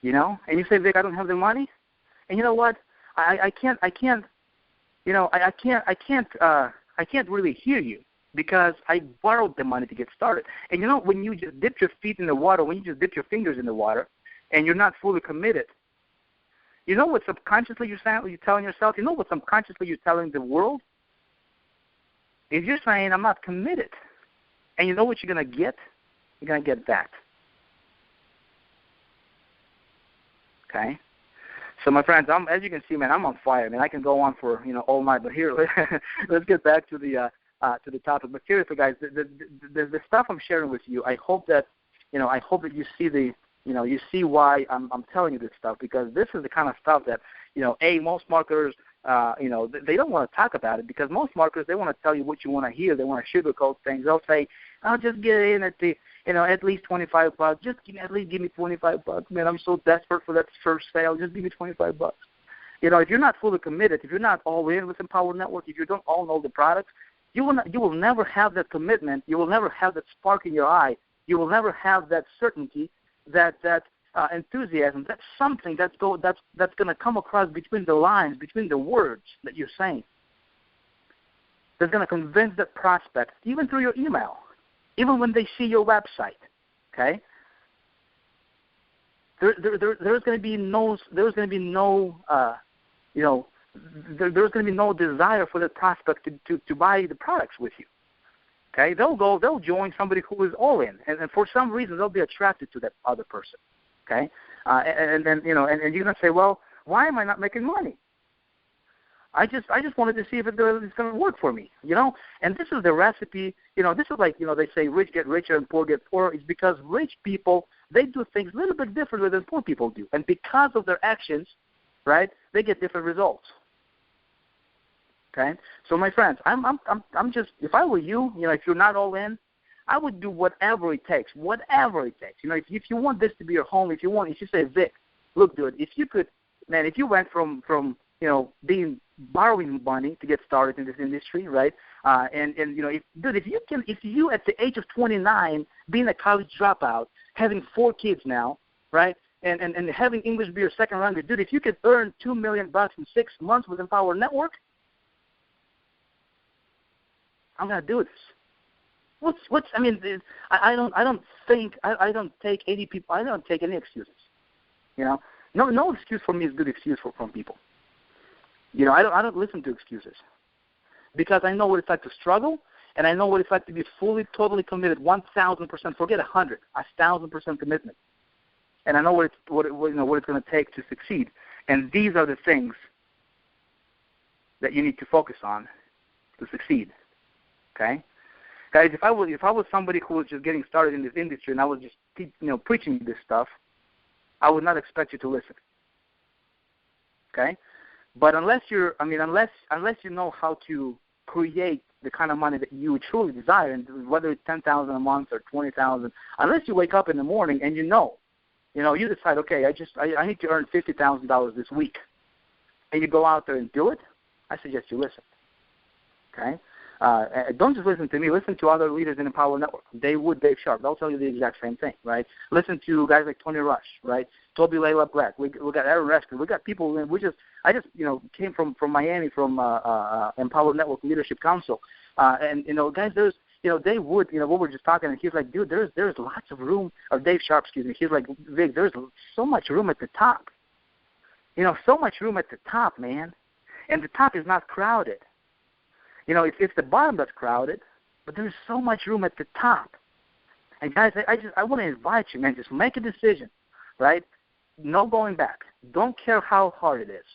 And you say, Vic, I don't have the money. And you know what? I can't really hear you because I borrowed the money to get started. And when you just dip your feet in the water, when you just dip your fingers in the water, and you're not fully committed, what subconsciously you're telling yourself? What subconsciously you're telling the world? If you're saying, I'm not committed, and you know what you're going to get? You're going to get that. Okay? So, my friends, as you can see, man, I'm on fire. I mean, I can go on for, all night. But here, let's get back to the topic. But seriously, guys, the stuff I'm sharing with you, I hope that you see you see why I'm telling you this stuff, because this is the kind of stuff that, most marketers, they don't want to talk about it, because most marketers, they want to tell you what you want to hear. They want to sugarcoat things. They'll say, I'll just get in at the, at least $25. Just give me $25, man. I'm so desperate for that first sale. Just give me $25. If you're not fully committed, if you're not all in with Empower Network, if you don't own all the products, you will never have that commitment. You will never have that spark in your eye. You will never have that certainty, that enthusiasm. That's something that's going to come across between the lines, between the words that you're saying. That's going to convince that prospect, even through your email, even when they see your website. Okay. there's going to be no desire for the prospect to buy the products with you. Okay, they'll join somebody who is all in, and for some reason they'll be attracted to that other person. Okay, and then and you're gonna say, well, why am I not making money? I just wanted to see if it's going to work for me, And this is the recipe. This is like they say rich get richer and poor get poorer. It's because rich people, they do things a little bit differently than poor people do, and because of their actions, right, they get different results. Okay, so my friends, I'm just, if I were you, if you're not all in, I would do whatever it takes. If you want this to be your home, if you say, Vic, look, dude, if you went from borrowing money to get started in this industry, right? If you at the age of 29, being a college dropout, having 4 kids now, right, and having English be your second language, dude, if you could earn $2 million in 6 months with Empower Network, I'm gonna do this. I don't take any excuses. No excuse for me is good excuse from people. I don't listen to excuses because I know what it's like to struggle, and I know what it's like to be fully, totally committed, 1,000%. Forget 100, 1,000% commitment, and I know what it's going to take to succeed. And these are the things that you need to focus on to succeed. Okay, guys. If I was somebody who was just getting started in this industry and I was just preaching this stuff, I would not expect you to listen. Okay. But unless you know how to create the kind of money that you truly desire, and whether it's $10,000 a month or $20,000, unless you wake up in the morning and you decide, okay, I need to earn $50,000 this week, and you go out there and do it, I suggest you listen. Okay, don't just listen to me. Listen to other leaders in the Empower Network. Dave Sharp. They'll tell you the exact same thing, right? Listen to guys like Tony Rush, right? Toby Layla Black. We got Aaron Reskin. We got people. I just came from Miami from Empower Network Leadership Council, and guys, there's Dave Wood. What we're just talking, and he's like, dude, there's lots of room. Or Dave Sharp, excuse me. He's like, Vic, there's so much room at the top. So much room at the top, man, and the top is not crowded. It's the bottom that's crowded, but there's so much room at the top. And guys, I want to invite you, man, just make a decision, right? No going back. Don't care how hard it is,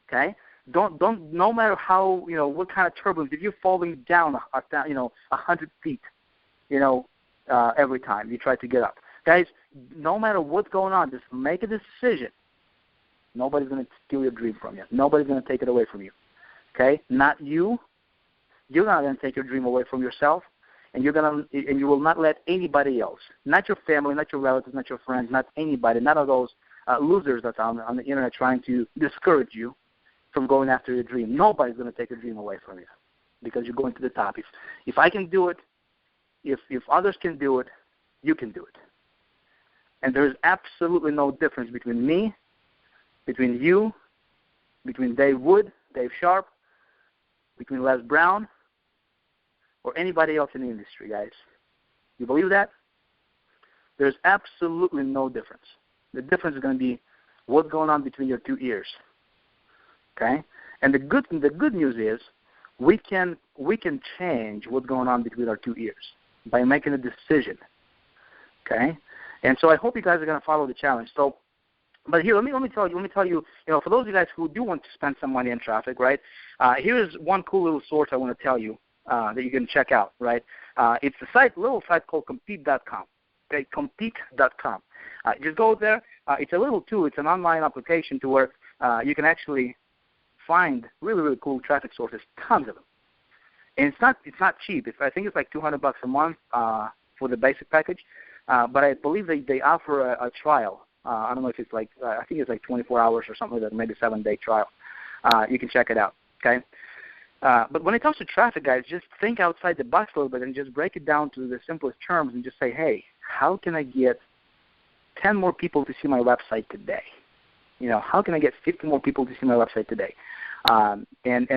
okay? Don't no matter how, what kind of turbulence, if you're falling down 100 feet, every time you try to get up. Guys, no matter what's going on, just make a decision. Nobody's going to steal your dream from you. Nobody's going to take it away from you, okay? Not you. You're not going to take your dream away from yourself, and you will not let anybody else, not your family, not your relatives, not your friends, not anybody, none of those losers that's on the internet trying to discourage you from going after your dream. Nobody's going to take your dream away from you because you're going to the top. If I can do it, if others can do it, you can do it. And there's absolutely no difference between me, between you, between Dave Wood, Dave Sharp, between Les Brown, or anybody else in the industry, guys. You believe that? There's absolutely no difference. The difference is going to be what's going on between your 2 ears. Okay? And the good news is we can change what's going on between our 2 ears by making a decision. Okay? And so I hope you guys are going to follow the challenge. So, but here, let me tell you, for those of you guys who do want to spend some money on traffic, right? Here's one cool little source I want to tell you that you can check out, right? It's a little site called Compete.com. Okay, Compete.com. Just go there. It's a little tool. It's an online application to where you can actually find really, really cool traffic sources, tons of them. And it's not cheap. I think it's like $200 a month for the basic package. But I believe they offer a trial. I don't know if it's I think it's like 24 hours or something like that, maybe 7-day trial. You can check it out, okay? But when it comes to traffic, guys, just think outside the box a little bit and just break it down to the simplest terms and just say, hey, how can I get 10 more people to see my website today? How can I get 50 more people to see my website today? And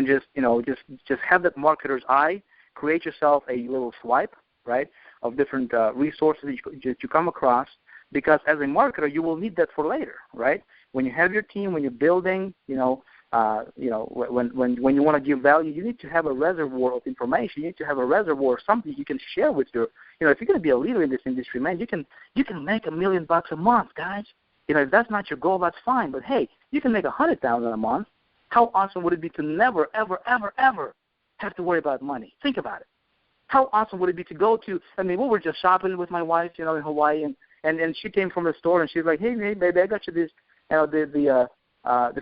just have that marketer's eye. Create yourself a little swipe, right, of different resources that you come across because as a marketer, you will need that for later, right? When you have your team, when you're building, when you want to give value, you need to have a reservoir of information. You need to have a reservoir of something you can share with your, if you're going to be a leader in this industry, man, you can make $1 million a month, guys. If that's not your goal, that's fine. But hey, you can make $100,000 a month. How awesome would it be to never, ever, ever, ever have to worry about money? Think about it. How awesome would it be to go to? We were just shopping with my wife, in Hawaii, and she came from the store and she's like, hey, baby, I got you this, the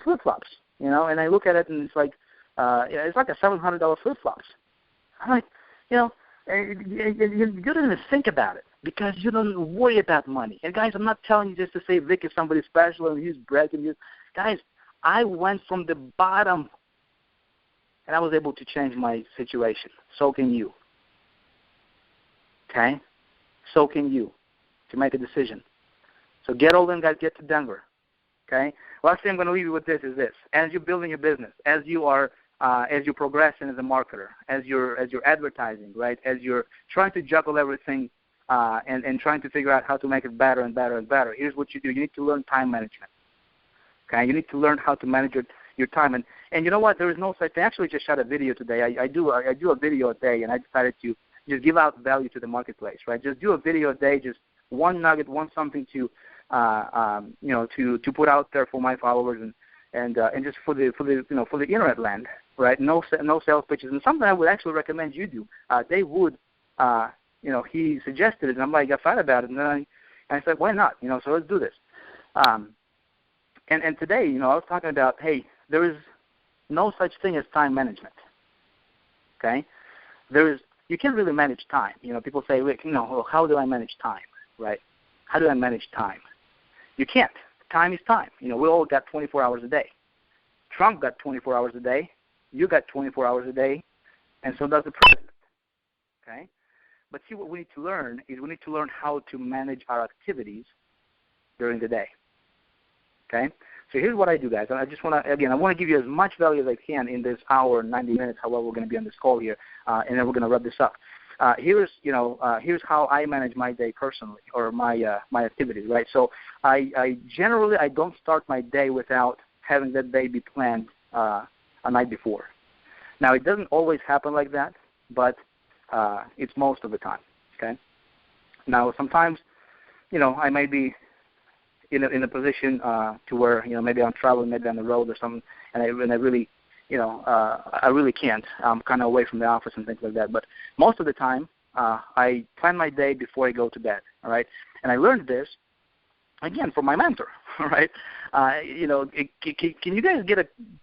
flip flops, and I look at it and it's like a $700 flip flops. I'm like, you don't even think about it because you don't worry about money. And guys, I'm not telling you just to say Vic is somebody special and he's bragging you. Guys, I went from the bottom and I was able to change my situation. So can you. Okay? So can you to make a decision. So get all them guys, get to Denver. Okay? Last thing I'm going to leave you with this is this. As you're building your business, as you're progressing as a marketer, as you're advertising, right? As you're trying to juggle everything and trying to figure out how to make it better and better and better, here's what you do. You need to learn time management. Okay? You need to learn how to manage your time. And you know what? There is no such thing. I actually just shot a video today. I do a video a day, and I decided to just give out value to the marketplace, right? Just do a video a day, just one nugget, one something to put out there for my followers and just for the internet land, right? No sales pitches, and something I would actually recommend you do. Dave Wood, he suggested it, and I'm like, I thought about it, and then I said, why not? So let's do this. And today, I was talking about, hey, there is no such thing as time management. Okay, you can't really manage time. People say, Rick, how do I manage time, right? How do I manage time? You can't. Time is time. We all got 24 hours a day. Trump got 24 hours a day. You got 24 hours a day, and so does the president. Okay? But see, what we need to learn is we need to learn how to manage our activities during the day. Okay? So here's what I do, guys. I just want to give you as much value as I can in this hour and 90 minutes, however we're going to be on this call here, and then we're going to wrap this up. Here's how I manage my day personally, or my activities, right? So I generally don't start my day without having that day be planned a night before. Now, it doesn't always happen like that, but it's most of the time. Okay. Now, sometimes, I may be in a position to where maybe I'm traveling, maybe on the road or something, and I really I really can't. I'm kind of away from the office and things like that. But most of the time, I plan my day before I go to bed. All right, and I learned this again from my mentor. All right, can you guys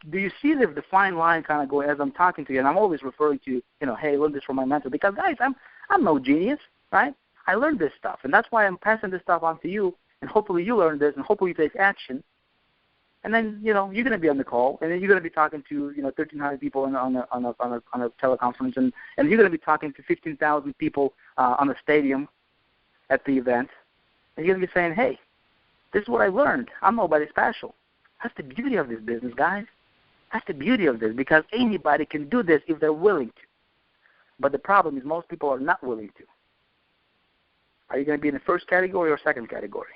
do you see the fine line kind of going as I'm talking to you? And I'm always referring to hey, I learned this from my mentor because guys, I'm no genius, right? I learned this stuff, and that's why I'm passing this stuff on to you. And hopefully you learn this, and hopefully you take action. And then you're going to be on the call, and then you're going to be talking to 1,300 people on a teleconference, and you're going to be talking to 15,000 people on the stadium at the event. And you're going to be saying, hey, this is what I learned. I'm nobody special. That's the beauty of this business, guys. That's the beauty of this, because anybody can do this if they're willing to. But the problem is most people are not willing to. Are you going to be in the first category or second category?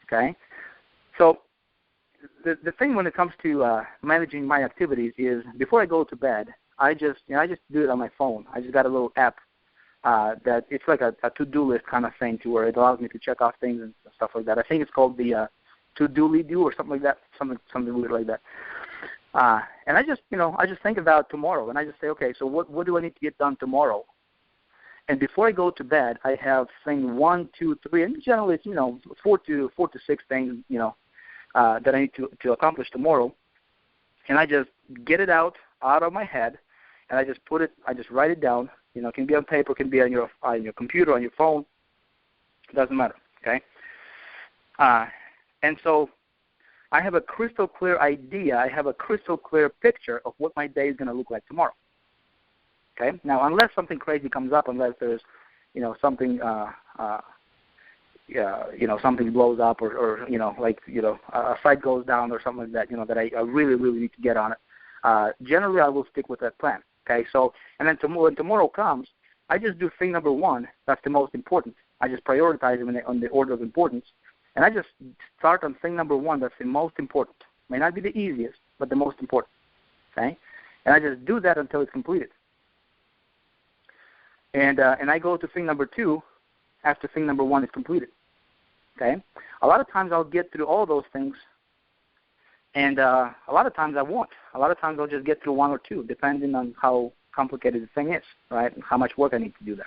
Okay, so the thing when it comes to managing my activities is before I go to bed, I just do it on my phone. I just got a little app that it's like a to-do list kind of thing, to where it allows me to check off things and stuff like that. I think it's called the to-do-ly-do or something like that, something weird like that. And I just think about tomorrow, and I just say, okay, so what do I need to get done tomorrow? And before I go to bed, I have thing 1, 2, 3, and generally it's 4 to 6 things that I need to accomplish tomorrow. And I just get it out of my head, and I just write it down. It can be on paper, it can be on your computer, on your phone. It doesn't matter. Okay. And so I have a crystal clear idea. I have a crystal clear picture of what my day is going to look like tomorrow. Okay. Now, unless something crazy comes up, unless there's, something, something blows up, or a site goes down or something like that, that I really, really need to get on it. Generally, I will stick with that plan. Okay. So, and then when tomorrow comes, I just do thing number 1. That's the most important. I just prioritize them on the order of importance. And I just start on thing number one that's the most important. May not be the easiest, but the most important. Okay? And I just do that until it's completed. And I go to thing number two after thing number one is completed. Okay? A lot of times I'll get through all those things, and a lot of times I won't. A lot of times I'll just get through one or two, depending on how complicated the thing is, right, and how much work I need to do that.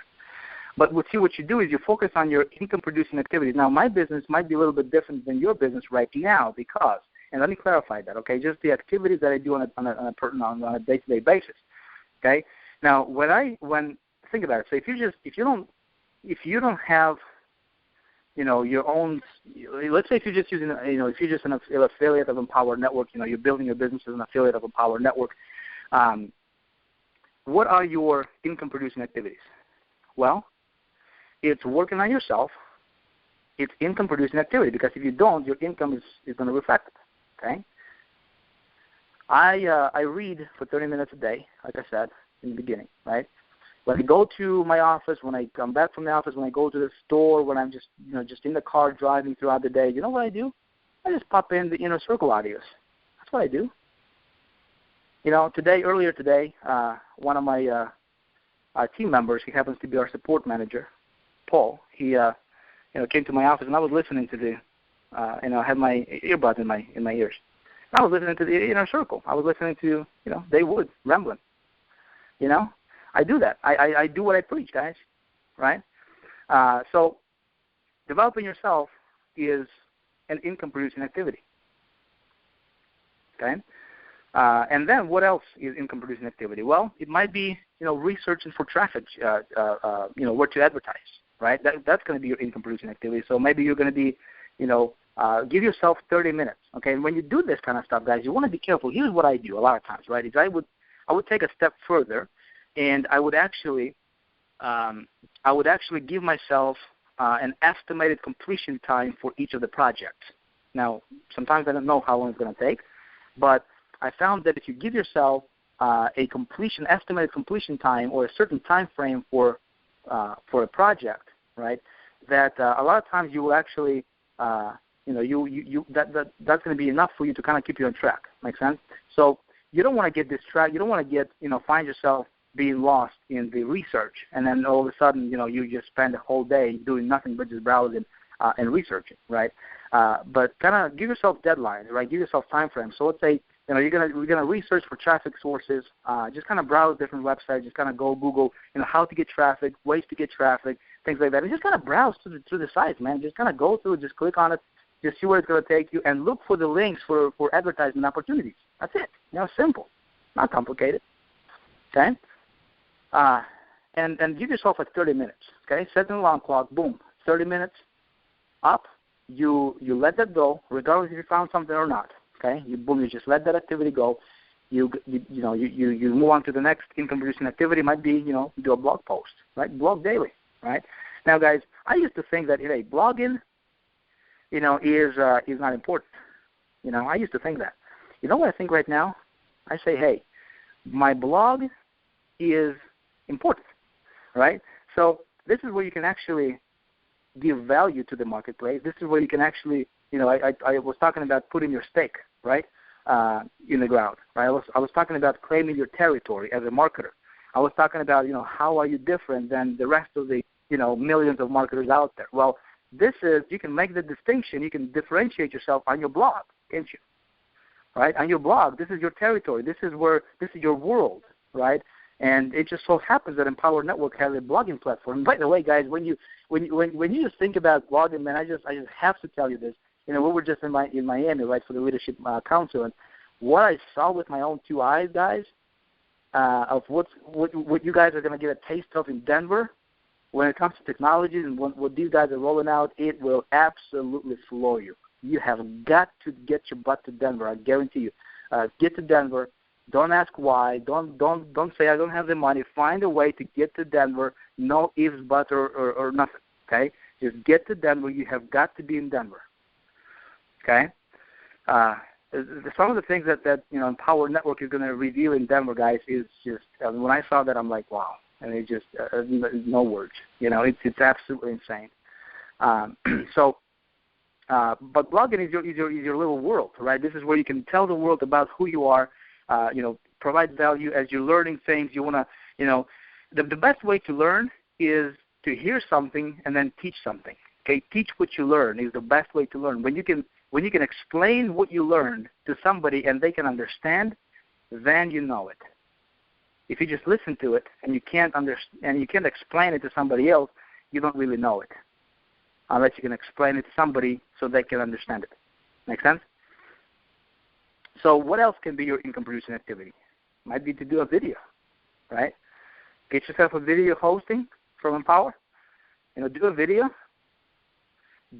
But what you do is you focus on your income-producing activities. Now, my business might be a little bit different than your business right now because, and let me clarify that, okay, just the activities that I do on a day-to-day basis, okay. Now, think about it. So if you don't have, your own, let's say if you're just using, if you're just an affiliate of Empower Network, you're building your business as an affiliate of Empower Network. What are your income-producing activities? Well, it's working on yourself. It's income-producing activity because if you don't, your income is going to reflect it. Okay. I read for 30 minutes a day, like I said in the beginning, right? When I go to my office, when I come back from the office, when I go to the store, when I'm just in the car driving throughout the day, you know what I do? I just pop in the Inner Circle audios. That's what I do. Earlier today, one of my team members, he happens to be our support manager, Paul. He came to my office, and I was listening to the, I had my earbuds in my ears. I was listening to the Inner Circle. I was listening to, Dave Wood rambling. I do that. I do what I preach, guys, right? So developing yourself is an income-producing activity, okay? And then what else is income-producing activity? Well, it might be, researching for traffic, where to advertise, right? That's going to be your income-producing activity. So maybe you're going to be, give yourself 30 minutes, okay? And when you do this kind of stuff, guys, you want to be careful. Here's what I do a lot of times, right? Is I would take a step further, and I would actually give myself an estimated completion time for each of the projects. Now, sometimes I don't know how long it's going to take, but I found that if you give yourself estimated completion time or a certain time frame for a project, right, that a lot of times you will actually, that's going to be enough for you to kind of keep you on track. Make sense? So you don't want to get distracted. You don't want to find yourself being lost in the research, and then all of a sudden, you just spend the whole day doing nothing but just browsing and researching, right? But kind of give yourself deadlines, right? Give yourself time frames. So let's say, we're gonna research for traffic sources. Just kind of browse different websites. Just kind of go Google, how to get traffic, ways to get traffic, things like that. And just kind of browse through the sites, man. Just kind of go through, just click on it, just see where it's going to take you, and look for the links for advertising opportunities. That's it. Simple, not complicated. Okay. And give yourself like 30 minutes, okay? Set an alarm clock, boom, 30 minutes up, you let that go, regardless if you found something or not, okay? You just let that activity go. You move on to the next income-producing activity. Might be, do a blog post, right? Blog daily, right? Now, guys, I used to think that, blogging, is not important. I used to think that. You know what I think right now? I say, hey, my blog is important, right? So this is where you can actually give value to the marketplace. This is where you can actually, I was talking about putting your stake, right, in the ground, right? I was talking about claiming your territory as a marketer. I was talking about, how are you different than the rest of the, millions of marketers out there? Well, you can make the distinction. You can differentiate yourself on your blog, can't you? Right? On your blog, this is your territory. This is your world, right? And it just so happens that Empower Network has a blogging platform. By the way, guys, when you just think about blogging, man, I just have to tell you this. We were just in Miami, right, for the Leadership Council, and what I saw with my own two eyes, guys, of what you guys are going to get a taste of in Denver when it comes to technologies and what these guys are rolling out, it will absolutely floor you. You have got to get your butt to Denver. I guarantee you. Get to Denver. Don't ask why. Don't say I don't have the money. Find a way to get to Denver. No ifs, buts, or nothing. Okay, just get to Denver. You have got to be in Denver. Okay. Some of the things that Empower Network is going to reveal in Denver, guys, is just when I saw that, I'm like, wow, and it just no words. It's absolutely insane. But blogging is your little world, right? This is where you can tell the world about who you are, provide value as you're learning things. You want to, the best way to learn is to hear something and then teach something. Okay, teach what you learn is the best way to learn. When you can explain what you learned to somebody and they can understand, then you know it. If you just listen to it and you can't explain it to somebody else, you don't really know it. Unless you can explain it to somebody so they can understand it. Make sense? So what else can be your income-producing activity? Might be to do a video, right? Get yourself a video hosting from Empower. Do a video.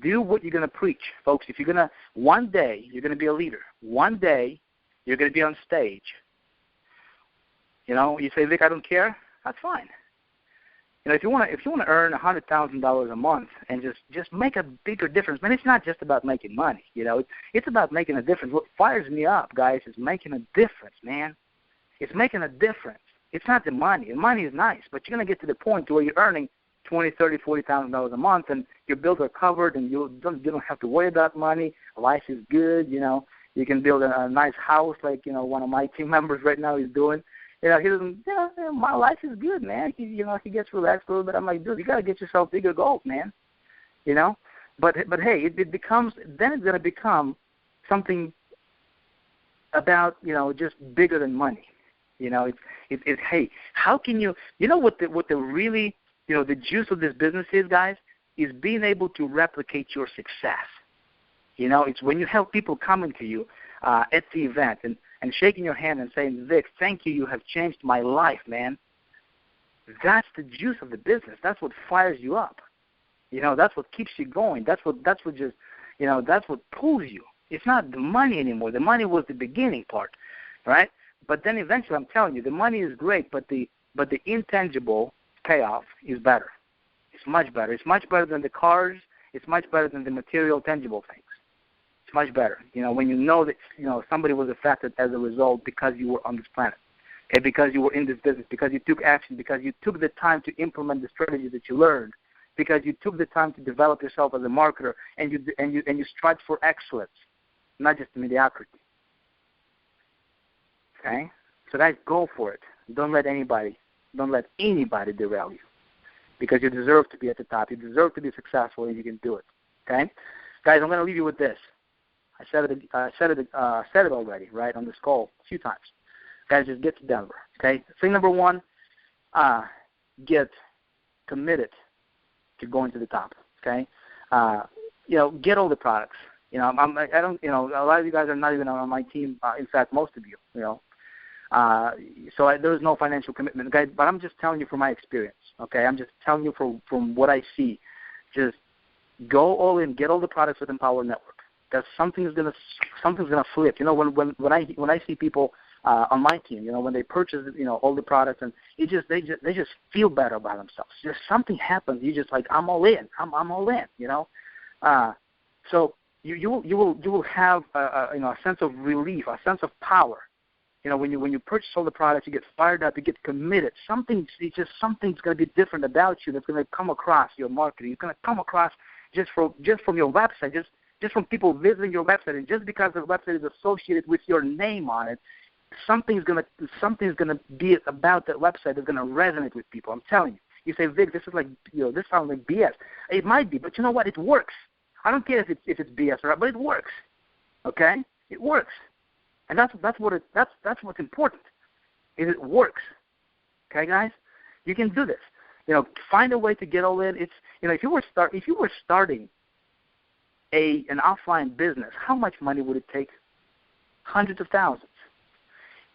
Do what you're going to preach. Folks, if you're going to, one day you're going to be a leader. One day you're going to be on stage. You say, Vic, I don't care. That's fine. If you want to earn $100,000 a month and just make a bigger difference, man, it's not just about making money. It's about making a difference. What fires me up, guys, is making a difference, man. It's making a difference. It's not the money. The money is nice, but you're going to get to the point where you're earning $20,000, $30,000, $40,000 a month, and your bills are covered, and you don't have to worry about money. Life is good. You can build a nice house like one of my team members right now is doing. He doesn't. My life is good, man. He gets relaxed a little bit. I'm like, dude, you gotta get yourself bigger goals, man. But hey, it becomes, then it's gonna become something about just bigger than money. It's hey, how can you? What the really the juice of this business is, guys, is being able to replicate your success. It's when you have people coming to you at the event and shaking your hand and saying, Vic, thank you, you have changed my life, man. That's the juice of the business. That's what fires you up. That's what keeps you going. That's what just, that's what pulls you. It's not the money anymore. The money was the beginning part, right? But then eventually, I'm telling you, the money is great, but the intangible payoff is better. It's much better. It's much better than the cars. It's much better than the material, tangible things. It's much better, when you know that, somebody was affected as a result because you were on this planet, okay, because you were in this business, because you took action, because you took the time to implement the strategy that you learned, because you took the time to develop yourself as a marketer, and you strive for excellence, not just mediocrity. Okay, so guys, go for it. Don't let anybody derail you, because you deserve to be at the top. You deserve to be successful, and you can do it. Okay, guys, I'm going to leave you with this. I said it already, right, on this call a few times. Guys, just get to Denver, okay? Thing number one, get committed to going to the top, okay? Get all the products. A lot of you guys are not even on my team. In fact, most of you, so there's no financial commitment, guys. But I'm just telling you from my experience, okay? I'm just telling you from what I see. Just go all in, get all the products with Empower Network. Because something's gonna flip. When I see people on my team, when they purchase all the products, and they just feel better about themselves. Just something happens. You just like, I'm all in. I'm all in. So you will have a sense of relief, a sense of power. When you purchase all the products, you get fired up, you get committed. Something's gonna be different about you that's gonna come across your marketing. It's gonna come across just from your website, just from people visiting your website, and just because the website is associated with your name on it, something's gonna be about that website that's gonna resonate with people. I'm telling you. You say, Vic, this is like, this sounds like BS. It might be, but you know what? It works. I don't care if it's BS or not, but it works. Okay, it works, and that's what's important. Is it works. Okay, guys, you can do this. Find a way to get all in. It's if you were starting an offline business, how much money would it take? Hundreds of thousands.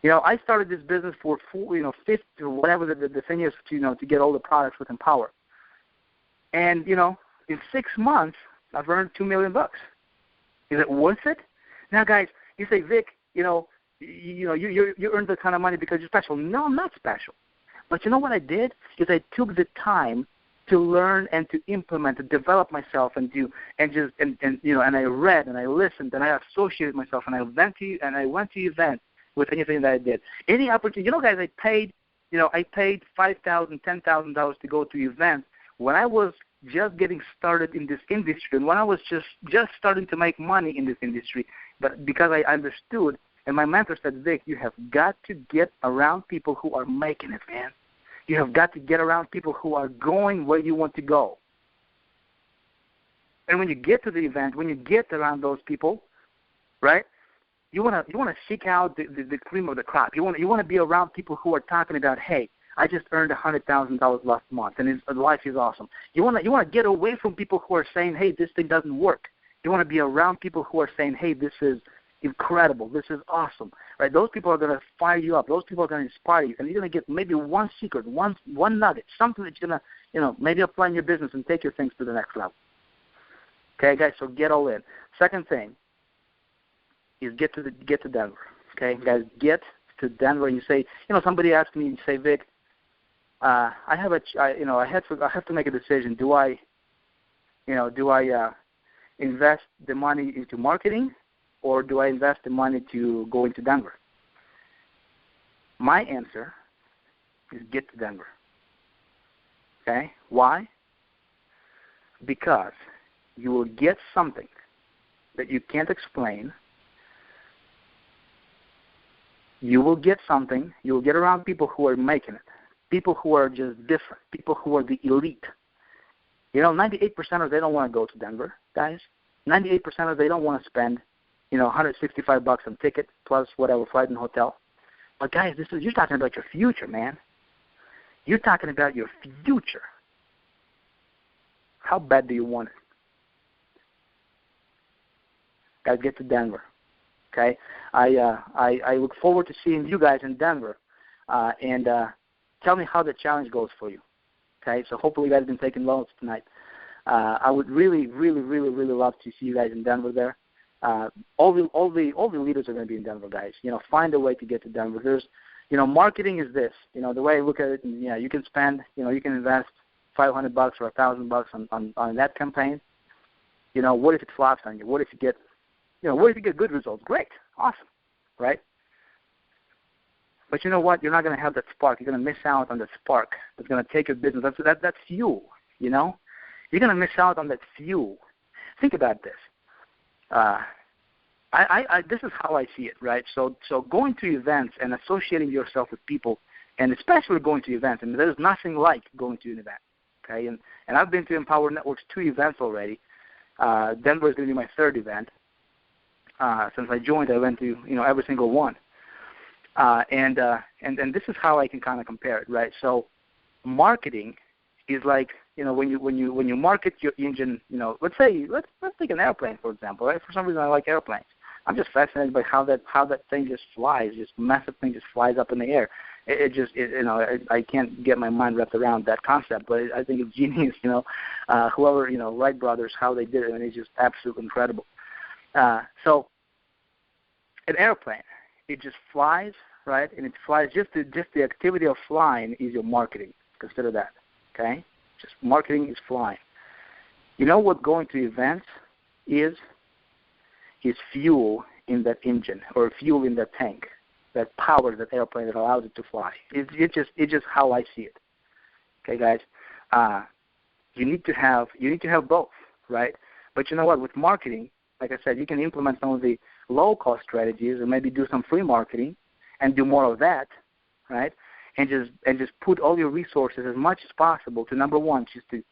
I started this business for 50 or whatever the thing is to get all the products with Empower. And in 6 months, I've earned $2 million. Is it worth it? Now, guys, you say, Vic, you earned that kind of money because you're special. No, I'm not special. But you know what I did is I took the time to learn and to implement, to develop myself, and I read and I listened and I associated myself and I went to events with anything that I did. Any opportunity, guys, I paid $5,000, $10,000 to go to events when I was just getting started in this industry, and when I was just starting to make money in this industry, but because I understood, and my mentor said, Vic, you have got to get around people who are making it, man. You have got to get around people who are going where you want to go. And when you get to the event, when you get around those people, right, you want to seek out the cream of the crop. You want to be around people who are talking about, hey, I just earned $100,000 last month, and life is awesome. You want to get away from people who are saying, hey, this thing doesn't work. You want to be around people who are saying, hey, this is incredible, this is awesome, right? Those people are going to fire you up. Those people are going to inspire you, and you're going to get maybe one secret, one nugget, something that you're going to, maybe apply in your business and take your things to the next level. Okay, guys, so get all in. Second thing is get to Denver. Okay, guys, get to Denver. And you say, somebody asked me, you say, Vic, I have to make a decision. Do I invest the money into marketing, or do I invest the money to go into Denver? My answer is get to Denver. Okay? Why? Because you will get something that you can't explain. You will get something. You will get around people who are making it, people who are just different, people who are the elite. 98% of they don't want to go to Denver, guys. 98% of they don't want to spend, $165 on ticket plus whatever flight and hotel. But guys, you're talking about your future, man. You're talking about your future. How bad do you want it? Guys, get to Denver. Okay, I look forward to seeing you guys in Denver, and tell me how the challenge goes for you. Okay, so hopefully you guys have been taking notes tonight. I would really, really, really, really love to see you guys in Denver there. All the leaders are going to be in Denver, guys. Find a way to get to Denver. There's, marketing is this. The way I look at it, you can spend, you can invest $500 or $1,000 on that campaign. What if it flops on you? What if you get, good results? Great, awesome, right? But you know what? You're not going to have that spark. You're going to miss out on that spark that's going to take your business. That's fuel. You're going to miss out on that fuel. Think about this. This is how I see it, right? So going to events and associating yourself with people, and especially going to events, and there's nothing like going to an event, okay? And I've been to Empower Network's 2 events already. Denver is going to be my 3rd event. Since I joined, I went to every single one, and this is how I can kind of compare it, right? So marketing is like when you market your engine, let's take an airplane, for example, right? For some reason I like airplanes. I'm just fascinated by how that thing just flies, this massive thing just flies up in the air. I can't get my mind wrapped around that concept, but I think it's genius. Whoever Wright brothers, how they did it, and it's just absolutely incredible. So an airplane, it just flies, right? And it flies. Just the activity of flying is your marketing. Consider that, okay? Just marketing is flying. What going to events is fuel in that engine, or fuel in that tank that powers that airplane, that allows it to fly. It's just how I see it. Okay, guys. You need to have both, right? But you know what? With marketing, like I said, you can implement some of the low-cost strategies, and maybe do some free marketing, and do more of that, right? And just put all your resources as much as possible to, number one, just to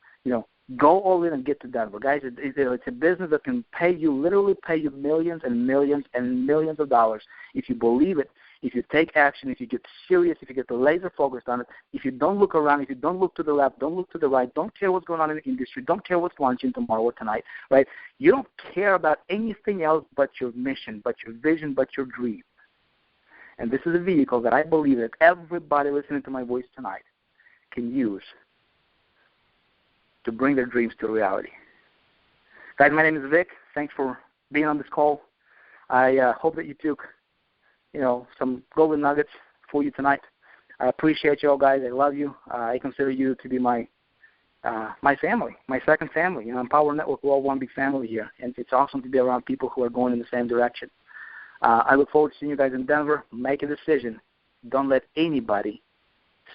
go all in and get to Denver, guys. It's a business that can literally pay you millions and millions and millions of dollars if you believe it, if you take action, if you get serious, if you get laser focused on it, if you don't look around, if you don't look to the left, don't look to the right, don't care what's going on in the industry, don't care what's launching tomorrow or tonight, right? You don't care about anything else but your mission, but your vision, but your dream. And this is a vehicle that I believe that everybody listening to my voice tonight can use to bring their dreams to reality. Guys, my name is Vic. Thanks for being on this call. I hope that you took, some golden nuggets for you tonight. I appreciate you all, guys. I love you. I consider you to be my family, my second family. Empower Network, we're all one big family here, and it's awesome to be around people who are going in the same direction. I look forward to seeing you guys in Denver. Make a decision. Don't let anybody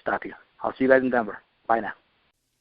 stop you. I'll see you guys in Denver. Bye now.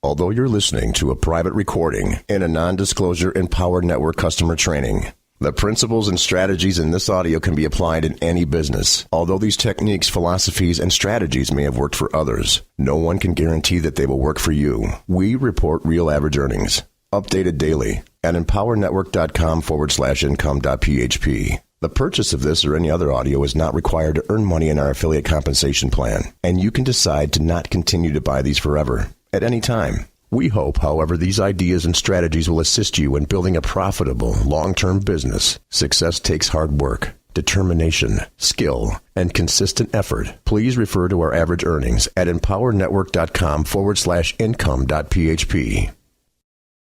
Although you're listening to a private recording in a non-disclosure Empower Network customer training, the principles and strategies in this audio can be applied in any business. Although these techniques, philosophies, and strategies may have worked for others, no one can guarantee that they will work for you. We report real average earnings, updated daily at empowernetwork.com/income.php. The purchase of this or any other audio is not required to earn money in our affiliate compensation plan, and you can decide to not continue to buy these forever at any time. We hope, however, these ideas and strategies will assist you in building a profitable, long-term business. Success takes hard work, determination, skill, and consistent effort. Please refer to our average earnings at empowernetwork.com/income.php.